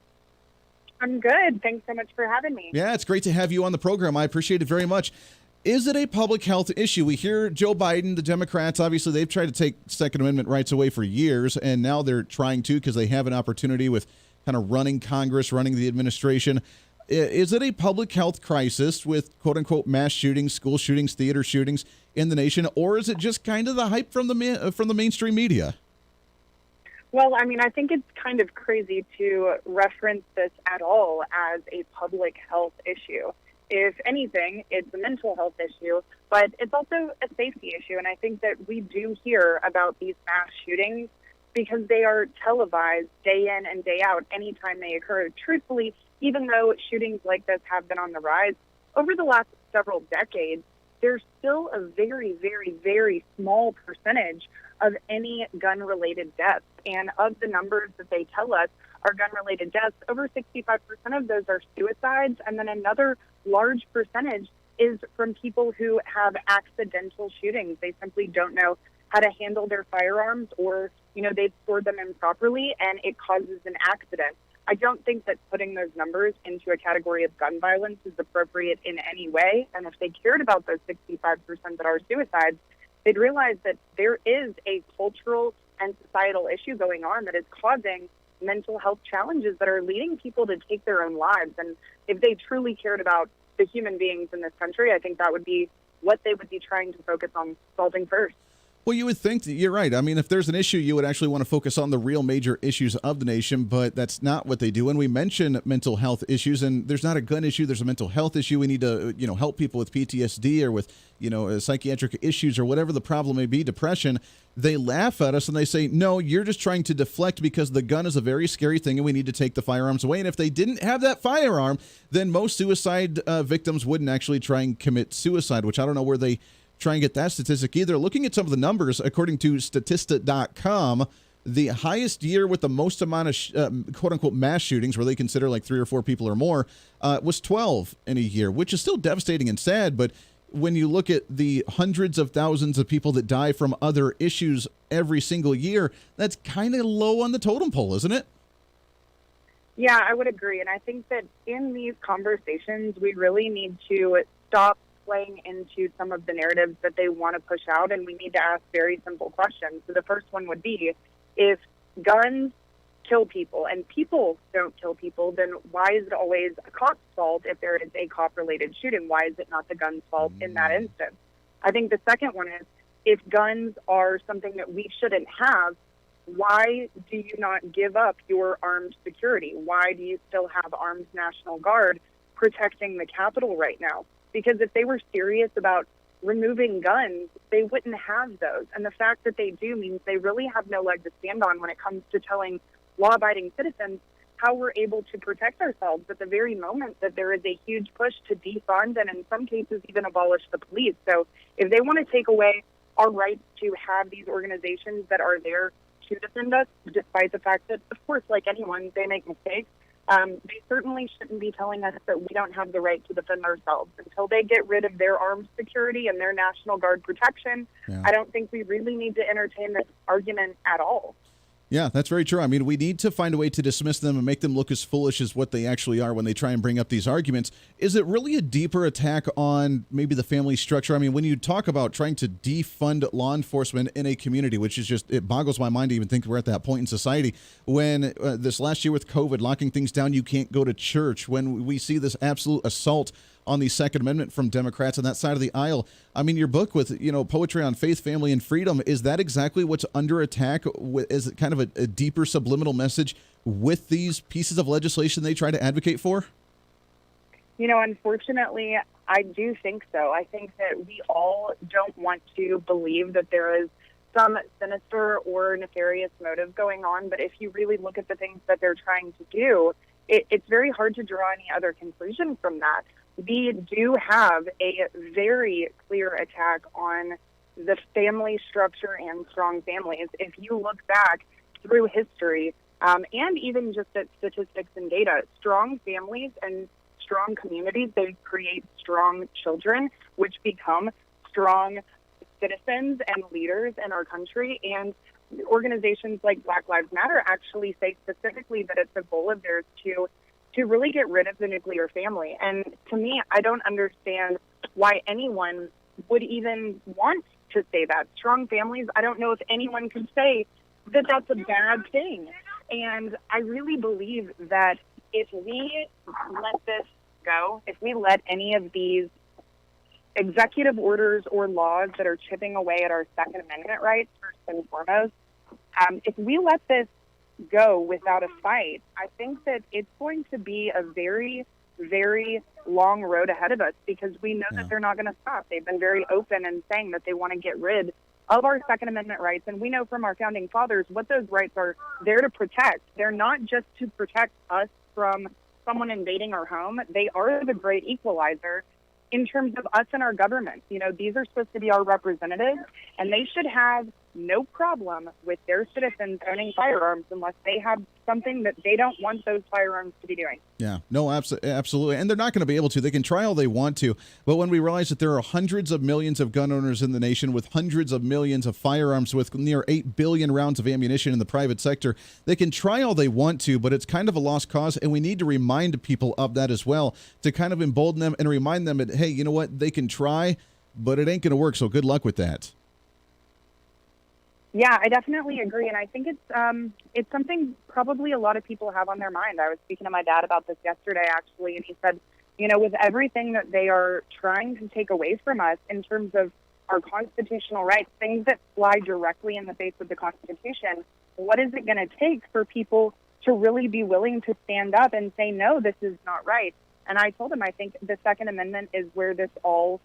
I'm good. Thanks so much for having me. Yeah, it's great to have you on the program. I appreciate it very much. Is it a public health issue? We hear Joe Biden, the Democrats, obviously they've tried to take Second Amendment rights away for years, and now they're trying to because they have an opportunity with kind of running Congress, running the administration. Is it a public health crisis with quote-unquote mass shootings, school shootings, theater shootings in the nation, or is it just kind of the hype from the mainstream media? Well, I mean, I think it's kind of crazy to reference this at all as a public health issue. If anything, it's a mental health issue, but it's also a safety issue. And I think that we do hear about these mass shootings because they are televised day in and day out anytime they occur. Truthfully, even though shootings like this have been on the rise over the last several decades, there's still a very, very, very small percentage of any gun-related deaths. And of the numbers that they tell us are gun-related deaths, over 65% of those are suicides, and then another large percentage is from people who have accidental shootings. They simply don't know how to handle their firearms, or, they've stored them improperly, and it causes an accident. I don't think that putting those numbers into a category of gun violence is appropriate in any way. And if they cared about those 65% that are suicides, they'd realize that there is a cultural and societal issue going on that is causing mental health challenges that are leading people to take their own lives. And if they truly cared about the human beings in this country, I think that would be what they would be trying to focus on solving first. Well, you would think that you're right. I mean, if there's an issue, you would actually want to focus on the real major issues of the nation, but that's not what they do. And we mention mental health issues, and there's not a gun issue. There's a mental health issue. We need to, help people with PTSD or with, psychiatric issues or whatever the problem may be, depression. They laugh at us and they say, no, you're just trying to deflect because the gun is a very scary thing and we need to take the firearms away. And if they didn't have that firearm, then most suicide victims wouldn't actually try and commit suicide, which I don't know where they try and get that statistic either. Looking at some of the numbers, according to Statista.com, the highest year with the most amount of quote-unquote mass shootings, where they consider like 3 or 4 people or more, was 12 in a year, which is still devastating and sad. But when you look at the hundreds of thousands of people that die from other issues every single year, that's kind of low on the totem pole, isn't it? Yeah, I would agree. And I think that in these conversations, we really need to stop playing into some of the narratives that they want to push out, and we need to ask very simple questions. So the first one would be, if guns kill people and people don't kill people, then why is it always a cop's fault if there is a cop-related shooting? Why is it not the gun's fault in that instance? I think the second one is, if guns are something that we shouldn't have, why do you not give up your armed security? Why do you still have armed National Guard protecting the Capitol right now? Because if they were serious about removing guns, they wouldn't have those. And the fact that they do means they really have no leg to stand on when it comes to telling law-abiding citizens how we're able to protect ourselves at the very moment that there is a huge push to defund and in some cases even abolish the police. So if they want to take away our rights to have these organizations that are there to defend us, despite the fact that, of course, like anyone, they make mistakes, they certainly shouldn't be telling us that we don't have the right to defend ourselves. Until they get rid of their armed security and their National Guard protection, I don't think we really need to entertain this argument at all. Yeah, that's very true. I mean, we need to find a way to dismiss them and make them look as foolish as what they actually are when they try and bring up these arguments. Is it really a deeper attack on maybe the family structure? I mean, when you talk about trying to defund law enforcement in a community, which is just, it boggles my mind to even think we're at that point in society. When this last year with COVID, locking things down, you can't go to church. When we see this absolute assault on the Second Amendment from Democrats on that side of the aisle. I mean, your book with, poetry on faith, family, and freedom, is that exactly what's under attack? Is it kind of a deeper subliminal message with these pieces of legislation they try to advocate for? Unfortunately, I do think so. I think that we all don't want to believe that there is some sinister or nefarious motive going on, but if you really look at the things that they're trying to do, it's very hard to draw any other conclusion from that. We do have a very clear attack on the family structure and strong families. If you look back through history, and even just at statistics and data, strong families and strong communities, they create strong children, which become strong citizens and leaders in our country. And organizations like Black Lives Matter actually say specifically that it's a goal of theirs to really get rid of the nuclear family. And to me, I don't understand why anyone would even want to say that. Strong families, I don't know if anyone could say that that's a bad thing. And I really believe that if we let this go, if we let any of these executive orders or laws that are chipping away at our Second Amendment rights, first and foremost, if we let this go without a fight, I think that it's going to be a very, very long road ahead of us because we know that they're not going to stop. They've been very open in saying that they want to get rid of our Second Amendment rights, and we know from our founding fathers what those rights are there to protect. They're not just to protect us from someone invading our home. They are the great equalizer in terms of us and our government. These are supposed to be our representatives, and they should have no problem with their citizens owning firearms unless they have something that they don't want those firearms to be doing. Yeah, no, absolutely. And they're not going to be able to. They can try all they want to. But when we realize that there are hundreds of millions of gun owners in the nation with hundreds of millions of firearms with near 8 billion rounds of ammunition in the private sector, they can try all they want to, but it's kind of a lost cause. And we need to remind people of that as well to kind of embolden them and remind them that, hey, you know what? They can try, but it ain't going to work. So good luck with that. Yeah, I definitely agree, and I think it's something probably a lot of people have on their mind. I was speaking to my dad about this yesterday, actually, and he said, with everything that they are trying to take away from us in terms of our constitutional rights, things that fly directly in the face of the Constitution, what is it going to take for people to really be willing to stand up and say, no, this is not right? And I told him, I think the Second Amendment is where this all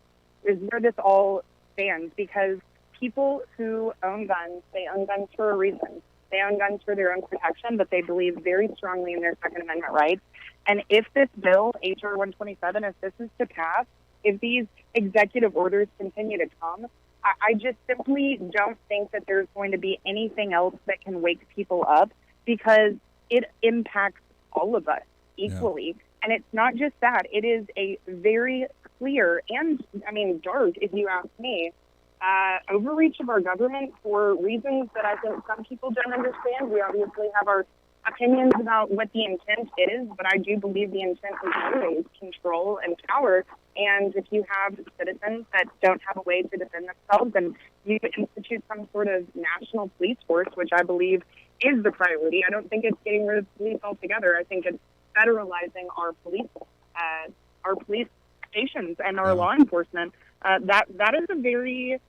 stands, because people who own guns, they own guns for a reason. They own guns for their own protection, but they believe very strongly in their Second Amendment rights. And if this bill, H.R. 127, if this is to pass, if these executive orders continue to come, I just simply don't think that there's going to be anything else that can wake people up, because it impacts all of us equally. Yeah. And it's not just that. It is a very clear and, dark, if you ask me, overreach of our government for reasons that I think some people don't understand. We obviously have our opinions about what the intent is, but I do believe the intent is always control and power. And if you have citizens that don't have a way to defend themselves, and you institute some sort of national police force, which I believe is the priority. I don't think it's getting rid of police altogether. I think it's federalizing our police stations and our law enforcement. That is a very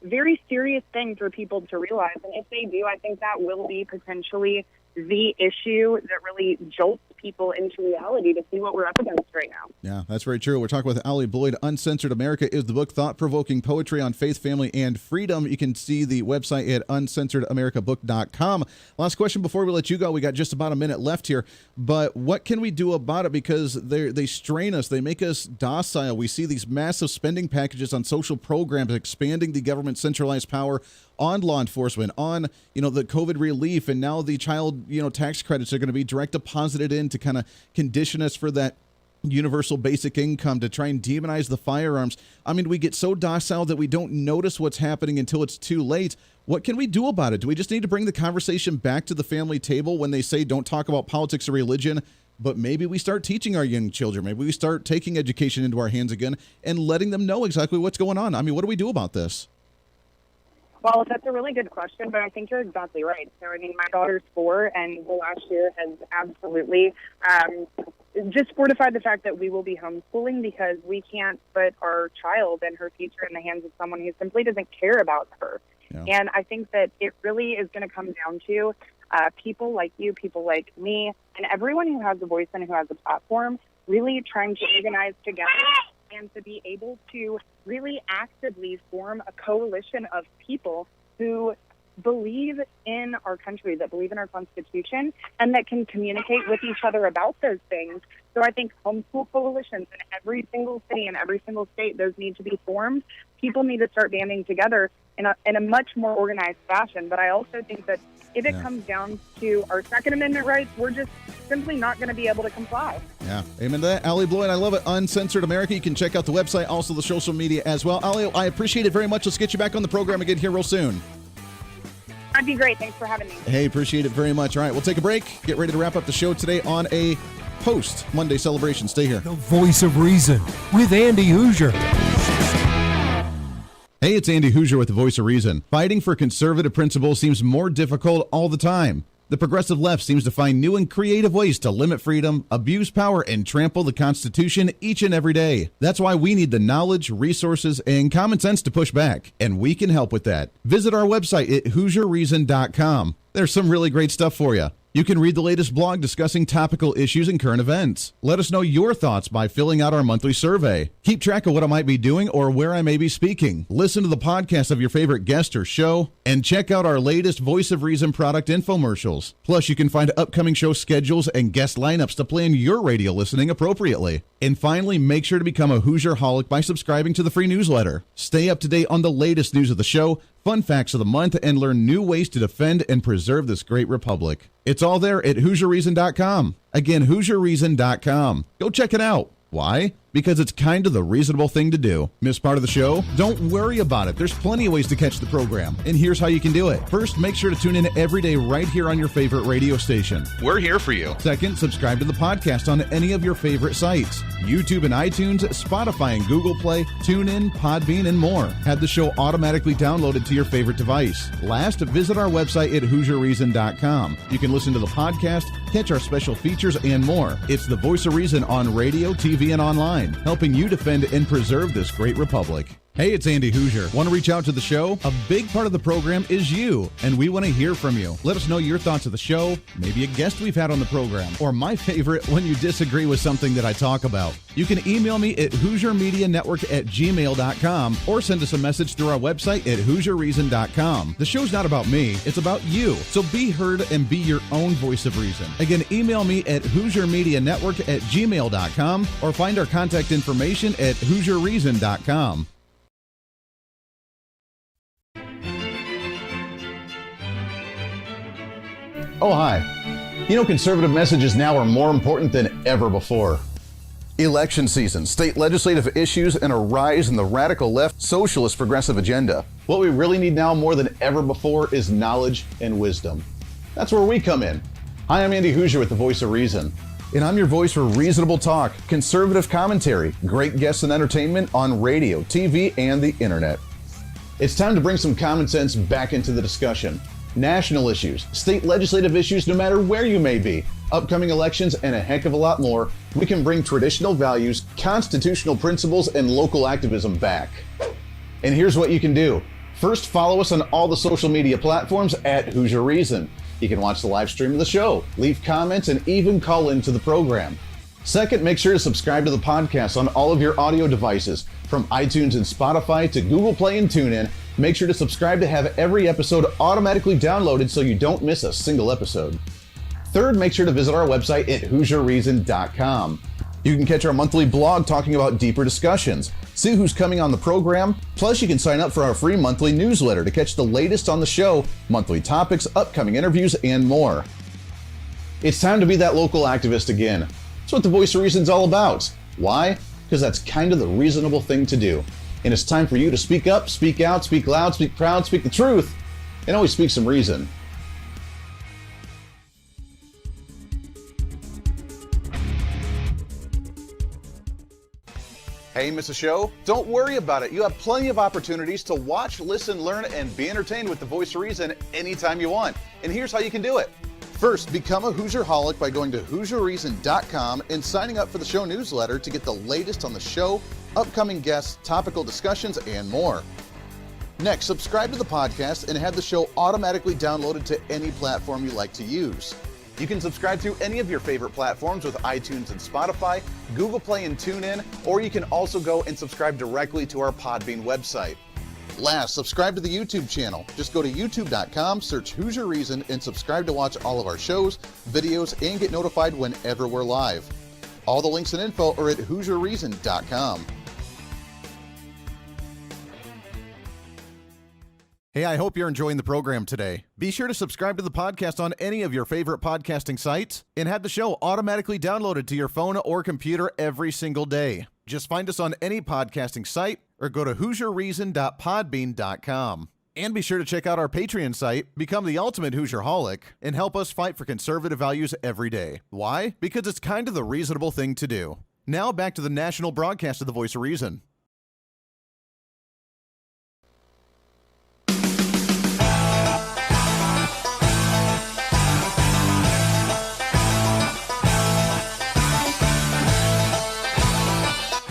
very serious thing for people to realize. And if they do, I think that will be potentially the issue that really jolts people into reality to see what we're up against right now. Yeah, that's very true. We're talking with ALLIE BLOYD. Uncensored America is the book, thought-provoking poetry on faith, family, and freedom. You can see the website at uncensoredamericabook.com. Last question before we let you go. We got just about a minute left here, but what can we do about it? Because they strain us. They make us docile. We see these massive spending packages on social programs, expanding the government's centralized power on law enforcement, on, the COVID relief, and now the child, tax credits are going to be direct deposited in to kind of condition us for that universal basic income, to try and demonize the firearms. I mean, we get so docile that we don't notice what's happening until it's too late. What can we do about it? Do we just need to bring the conversation back to the family table when they say don't talk about politics or religion? But maybe we start teaching our young children. Maybe we start taking education into our hands again and letting them know exactly what's going on. I mean, what do we do about this? Well, that's a really good question, but I think you're exactly right. So, I mean, my daughter's 4, and the last year has absolutely just fortified the fact that we will be homeschooling, because we can't put our child and her future in the hands of someone who simply doesn't care about her. Yeah. And I think that it really is going to come down to people like you, people like me, and everyone who has a voice and who has a platform really trying to organize together and to be able to really actively form a coalition of people who believe in our country, that believe in our Constitution, and that can communicate with each other about those things. So I think homeschool coalitions in every single city and every single state, those need to be formed. People need to start banding together in a much more organized fashion. But I also think that if it comes down to our Second Amendment rights, we're just simply not going to be able to comply. Yeah, amen to that. ALLIE BLOYD, I love it. Uncensored America. You can check out the website, also the social media as well. ALLIE, I appreciate it very much. Let's get you back on the program again here real soon. That'd be great. Thanks for having me. Hey, appreciate it very much. All right, we'll take a break. Get ready to wrap up the show today on a post-Monday celebration. Stay here. The Voice of Reason with Andy Hooser. Hey, it's Andy Hooser with the Voice of Reason. Fighting for conservative principles seems more difficult all the time. The progressive left seems to find new and creative ways to limit freedom, abuse power, and trample the Constitution each and every day. That's why we need the knowledge, resources, and common sense to push back, and we can help with that. Visit our website at HooserReason.com. There's some really great stuff for you. You can read the latest blog discussing topical issues and current events. Let us know your thoughts by filling out our monthly survey. Keep track of what I might be doing or where I may be speaking. Listen to the podcast of your favorite guest or show, and check out our latest Voice of Reason product infomercials. Plus, you can find upcoming show schedules and guest lineups to plan your radio listening appropriately. And finally, make sure to become a Hoosier-holic by subscribing to the free newsletter. Stay up to date on the latest news of the show, fun facts of the month, and learn new ways to defend and preserve this great republic. It's all there at HooserReason.com. Again, HooserReason.com. Go check it out. Why? Because it's kind of the reasonable thing to do. Miss part of the show? Don't worry about it. There's plenty of ways to catch the program, and here's how you can do it. First, make sure to tune in every day right here on your favorite radio station. We're here for you. Second, subscribe to the podcast on any of your favorite sites. YouTube and iTunes, Spotify and Google Play, TuneIn, Podbean, and more. Have the show automatically downloaded to your favorite device. Last, visit our website at HooserReason.com. You can listen to the podcast, catch our special features, and more. It's the Voice of Reason on radio, TV, and online, helping you defend and preserve this great republic. Hey, it's Andy Hooser. Want to reach out to the show? A big part of the program is you, and we want to hear from you. Let us know your thoughts of the show, maybe a guest we've had on the program, or my favorite, when you disagree with something that I talk about. You can email me at HooserMediaNetwork@gmail.com or send us a message through our website at HooserReason.com. The show's not about me, it's about you. So be heard and be your own voice of reason. Again, email me at HooserMediaNetwork@gmail.com or find our contact information at HooserReason.com. Oh, hi. You know, conservative messages now are more important than ever before. Election season, state legislative issues, and a rise in the radical left socialist progressive agenda. What we really need now more than ever before is knowledge and wisdom. That's where we come in. Hi, I'm Andy Hooser with the Voice of Reason, and I'm your voice for reasonable talk, conservative commentary, great guests and entertainment on radio, TV, and the internet. It's time to bring some common sense back into the discussion. National issues, state legislative issues, no matter where you may be, upcoming elections, and a heck of a lot more, we can bring traditional values, constitutional principles, and local activism back. And here's what you can do. First, follow us on all the social media platforms at Hooser Reason. You can watch the live stream of the show, leave comments, and even call into the program. Second, make sure to subscribe to the podcast on all of your audio devices, from iTunes and Spotify to Google Play and TuneIn. Make sure to subscribe to have every episode automatically downloaded so you don't miss a single episode. Third, make sure to visit our website at HooserReason.com. You can catch our monthly blog talking about deeper discussions, see who's coming on the program, plus you can sign up for our free monthly newsletter to catch the latest on the show, monthly topics, upcoming interviews, and more. It's time to be that local activist again. That's what the Voice of Reason's all about. Why? Because that's kind of the reasonable thing to do. And it's time for you to speak up, speak out, speak loud, speak proud, speak the truth, and always speak some reason. Hey, miss a show? Don't worry about it. You have plenty of opportunities to watch, listen, learn, and be entertained with the Voice of Reason anytime you want. And here's how you can do it. First, become a Hooserholic by going to HooserReason.com and signing up for the show newsletter to get the latest on the show, upcoming guests, topical discussions, and more. Next, subscribe to the podcast and have the show automatically downloaded to any platform you like to use. You can subscribe to any of your favorite platforms with iTunes and Spotify, Google Play and TuneIn, or you can also go and subscribe directly to our Podbean website. Last, subscribe to the YouTube channel. Just go to youtube.com, search Hooser Reason, and subscribe to watch all of our shows, videos, and get notified whenever we're live. All the links and info are at HooserReason.com. Hey, I hope you're enjoying the program today. Be sure to subscribe to the podcast on any of your favorite podcasting sites and have the show automatically downloaded to your phone or computer every single day. Just find us on any podcasting site or go to HooserReason.podbean.com. And be sure to check out our Patreon site, become the ultimate Hooserholic, and help us fight for conservative values every day. Why? Because it's kind of the reasonable thing to do. Now back to the national broadcast of the Voice of Reason.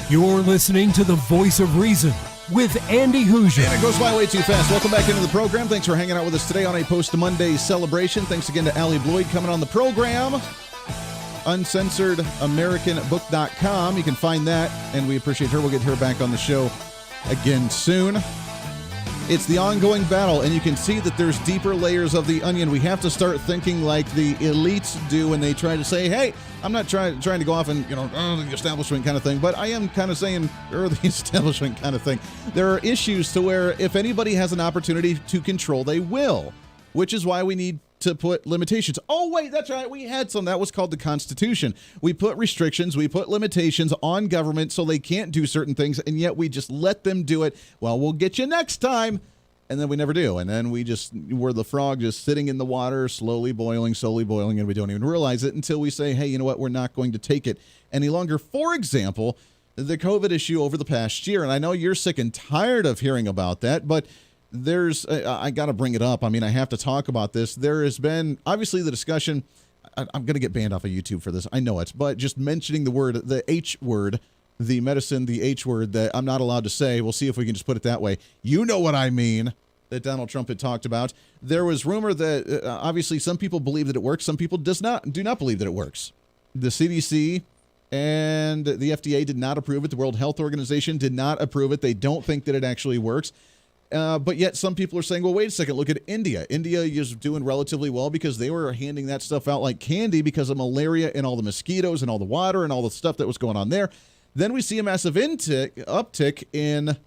You're listening to the Voice of Reason with Andy Hooser. And it goes by way too fast. Welcome back into the program. Thanks for hanging out with us today on a post-Monday celebration. Thanks again to ALLIE BLOYD coming on the program. UncensoredAmericanBook.com. You can find that, and we appreciate her. We'll get her back on the show again soon. It's the ongoing battle, and you can see that there's deeper layers of the onion. We have to start thinking like the elites do when they try to say, hey, I'm not trying to go off and, the establishment kind of thing, but I am kind of saying, the establishment kind of thing. There are issues to where if anybody has an opportunity to control, they will, which is why we need to put limitations. Oh, wait, that's right. We had some. That was called the Constitution. We put restrictions, we put limitations on government so they can't do certain things, and yet we just let them do it. Well, we'll get you next time. And then we never do. And then we're the frog just sitting in the water, slowly boiling, and we don't even realize it until we say, hey, you know what? We're not going to take it any longer. For example, the COVID issue over the past year. And I know you're sick and tired of hearing about that, but I got to bring it up. I mean, I have to talk about this. There has been, obviously, the discussion. I'm going to get banned off of YouTube for this. I know it. But just mentioning the H word, the medicine, the H word that I'm not allowed to say. We'll see if we can just put it that way. You know what I mean, that Donald Trump had talked about. There was rumor that obviously some people believe that it works. Some people do not believe that it works. The CDC and the FDA did not approve it. The World Health Organization did not approve it. They don't think that it actually works. But yet some people are saying, well, wait a second, look at India. India is doing relatively well because they were handing that stuff out like candy because of malaria and all the mosquitoes and all the water and all the stuff that was going on there. Then we see a massive uptick in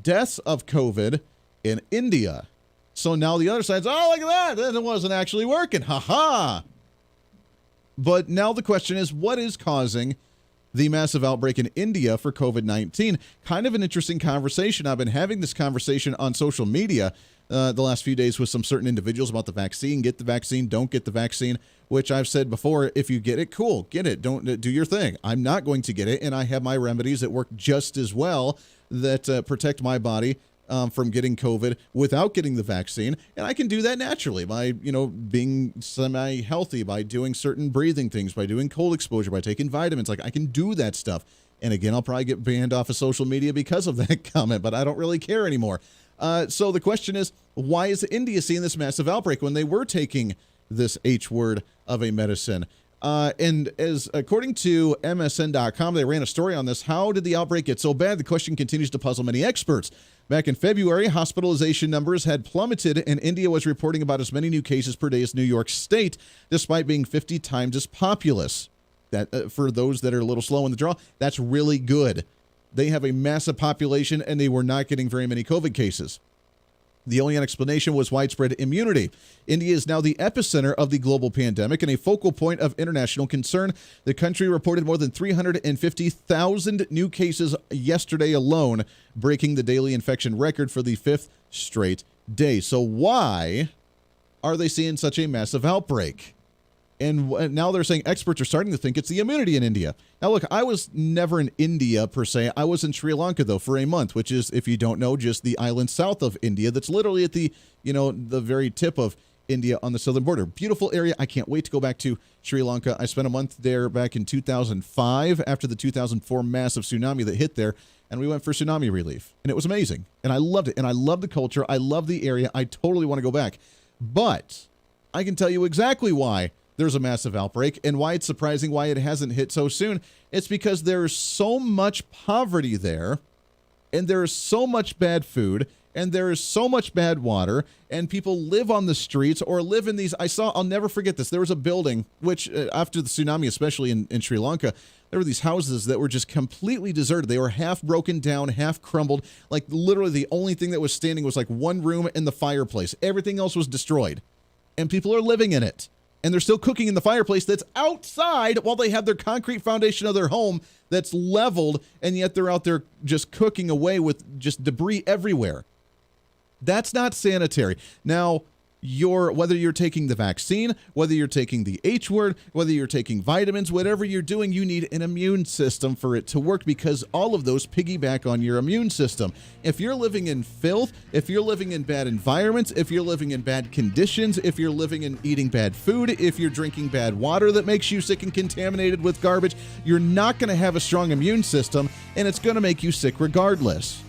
deaths of COVID in India. So now the other side's, oh, look at that. It wasn't actually working. Ha-ha. But now the question is, what is causing the massive outbreak in India for COVID-19? Kind of an interesting conversation. I've been having this conversation on social media the last few days with some certain individuals about the vaccine. Get the vaccine, don't get the vaccine, which I've said before, if you get it, cool, get it, don't do your thing. I'm not going to get it, and I have my remedies that work just as well that protect my body from getting COVID without getting the vaccine. And I can do that naturally by, being semi-healthy, by doing certain breathing things, by doing cold exposure, by taking vitamins. Like, I can do that stuff. And again, I'll probably get banned off of social media because of that comment, but I don't really care anymore. So the question is, why is India seeing this massive outbreak when they were taking this H word of a medicine? And as according to MSN.com, they ran a story on this. How did the outbreak get so bad? The question continues to puzzle many experts. Back in February, hospitalization numbers had plummeted, and India was reporting about as many new cases per day as New York State, despite being 50 times as populous. That for those that are a little slow in the draw, that's really good. They have a massive population, and they were not getting very many COVID cases. The only explanation was widespread immunity. India is now the epicenter of the global pandemic and a focal point of international concern. The country reported more than 350,000 new cases yesterday alone, breaking the daily infection record for the 5th straight day. So why are they seeing such a massive outbreak? And now they're saying experts are starting to think it's the immunity in India. Now, look, I was never in India per se. I was in Sri Lanka, though, for a month, which is, if you don't know, just the island south of India that's literally at the, the very tip of India on the southern border. Beautiful area. I can't wait to go back to Sri Lanka. I spent a month there back in 2005 after the 2004 massive tsunami that hit there, and we went for tsunami relief. And it was amazing. And I loved it. And I love the culture. I love the area. I totally want to go back. But I can tell you exactly why there's a massive outbreak and why it's surprising why it hasn't hit so soon. It's because there's so much poverty there, and there's so much bad food, and there is so much bad water, and people live on the streets or live in these. I'll never forget this. There was a building, which after the tsunami, especially in Sri Lanka, there were these houses that were just completely deserted. They were half broken down, half crumbled. Like literally the only thing that was standing was like one room and the fireplace. Everything else was destroyed, and people are living in it. And they're still cooking in the fireplace that's outside while they have their concrete foundation of their home that's leveled, and yet they're out there just cooking away with just debris everywhere. That's not sanitary. Now, whether you're taking the vaccine, whether you're taking the H word, whether you're taking vitamins, whatever you're doing, you need an immune system for it to work, because all of those piggyback on your immune system. If you're living in filth, if you're living in bad environments, if you're living in bad conditions, if you're living and eating bad food, if you're drinking bad water that makes you sick and contaminated with garbage, you're not going to have a strong immune system, and it's going to make you sick regardless.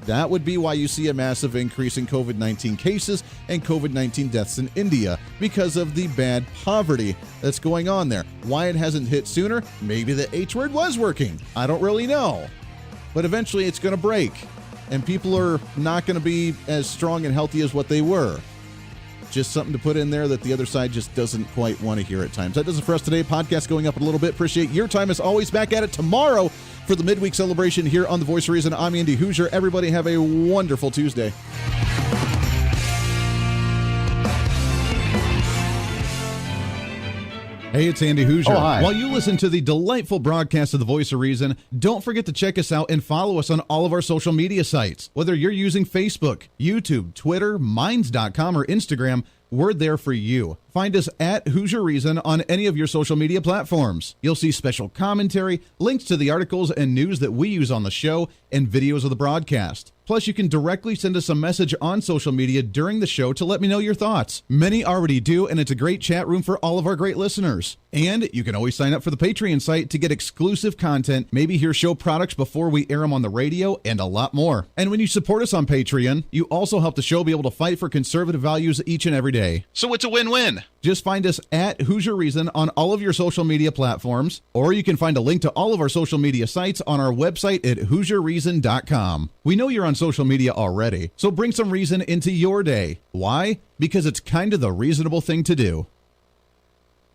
That would be why you see a massive increase in COVID-19 cases and COVID-19 deaths in India, because of the bad poverty that's going on there. Why it hasn't hit sooner? Maybe the H word was working. I don't really know. But eventually it's going to break, and people are not going to be as strong and healthy as what they were. Just something to put in there that the other side just doesn't quite want to hear at times. That does it for us today. Podcast going up a little bit. Appreciate your time as always. Back at it tomorrow for the midweek celebration here on The Voice of Reason. I'm Andy Hooser. Everybody have a wonderful Tuesday. Hey, it's Andy Hooser. Oh, hi. While you listen to the delightful broadcast of The Voice of Reason, don't forget to check us out and follow us on all of our social media sites. Whether you're using Facebook, YouTube, Twitter, Minds.com, or Instagram, we're there for you. Find us at Hooser Reason on any of your social media platforms. You'll see special commentary, links to the articles and news that we use on the show, and videos of the broadcast. Plus, you can directly send us a message on social media during the show to let me know your thoughts. Many already do, and it's a great chat room for all of our great listeners. And you can always sign up for the Patreon site to get exclusive content, maybe hear show products before we air them on the radio, and a lot more. And when you support us on Patreon, you also help the show be able to fight for conservative values each and every day. So it's a win-win. Just find us at Hooser Reason on all of your social media platforms, or you can find a link to all of our social media sites on our website at HooserReason.com. We know you're on social media already, so bring some reason into your day. Why? Because it's kind of the reasonable thing to do.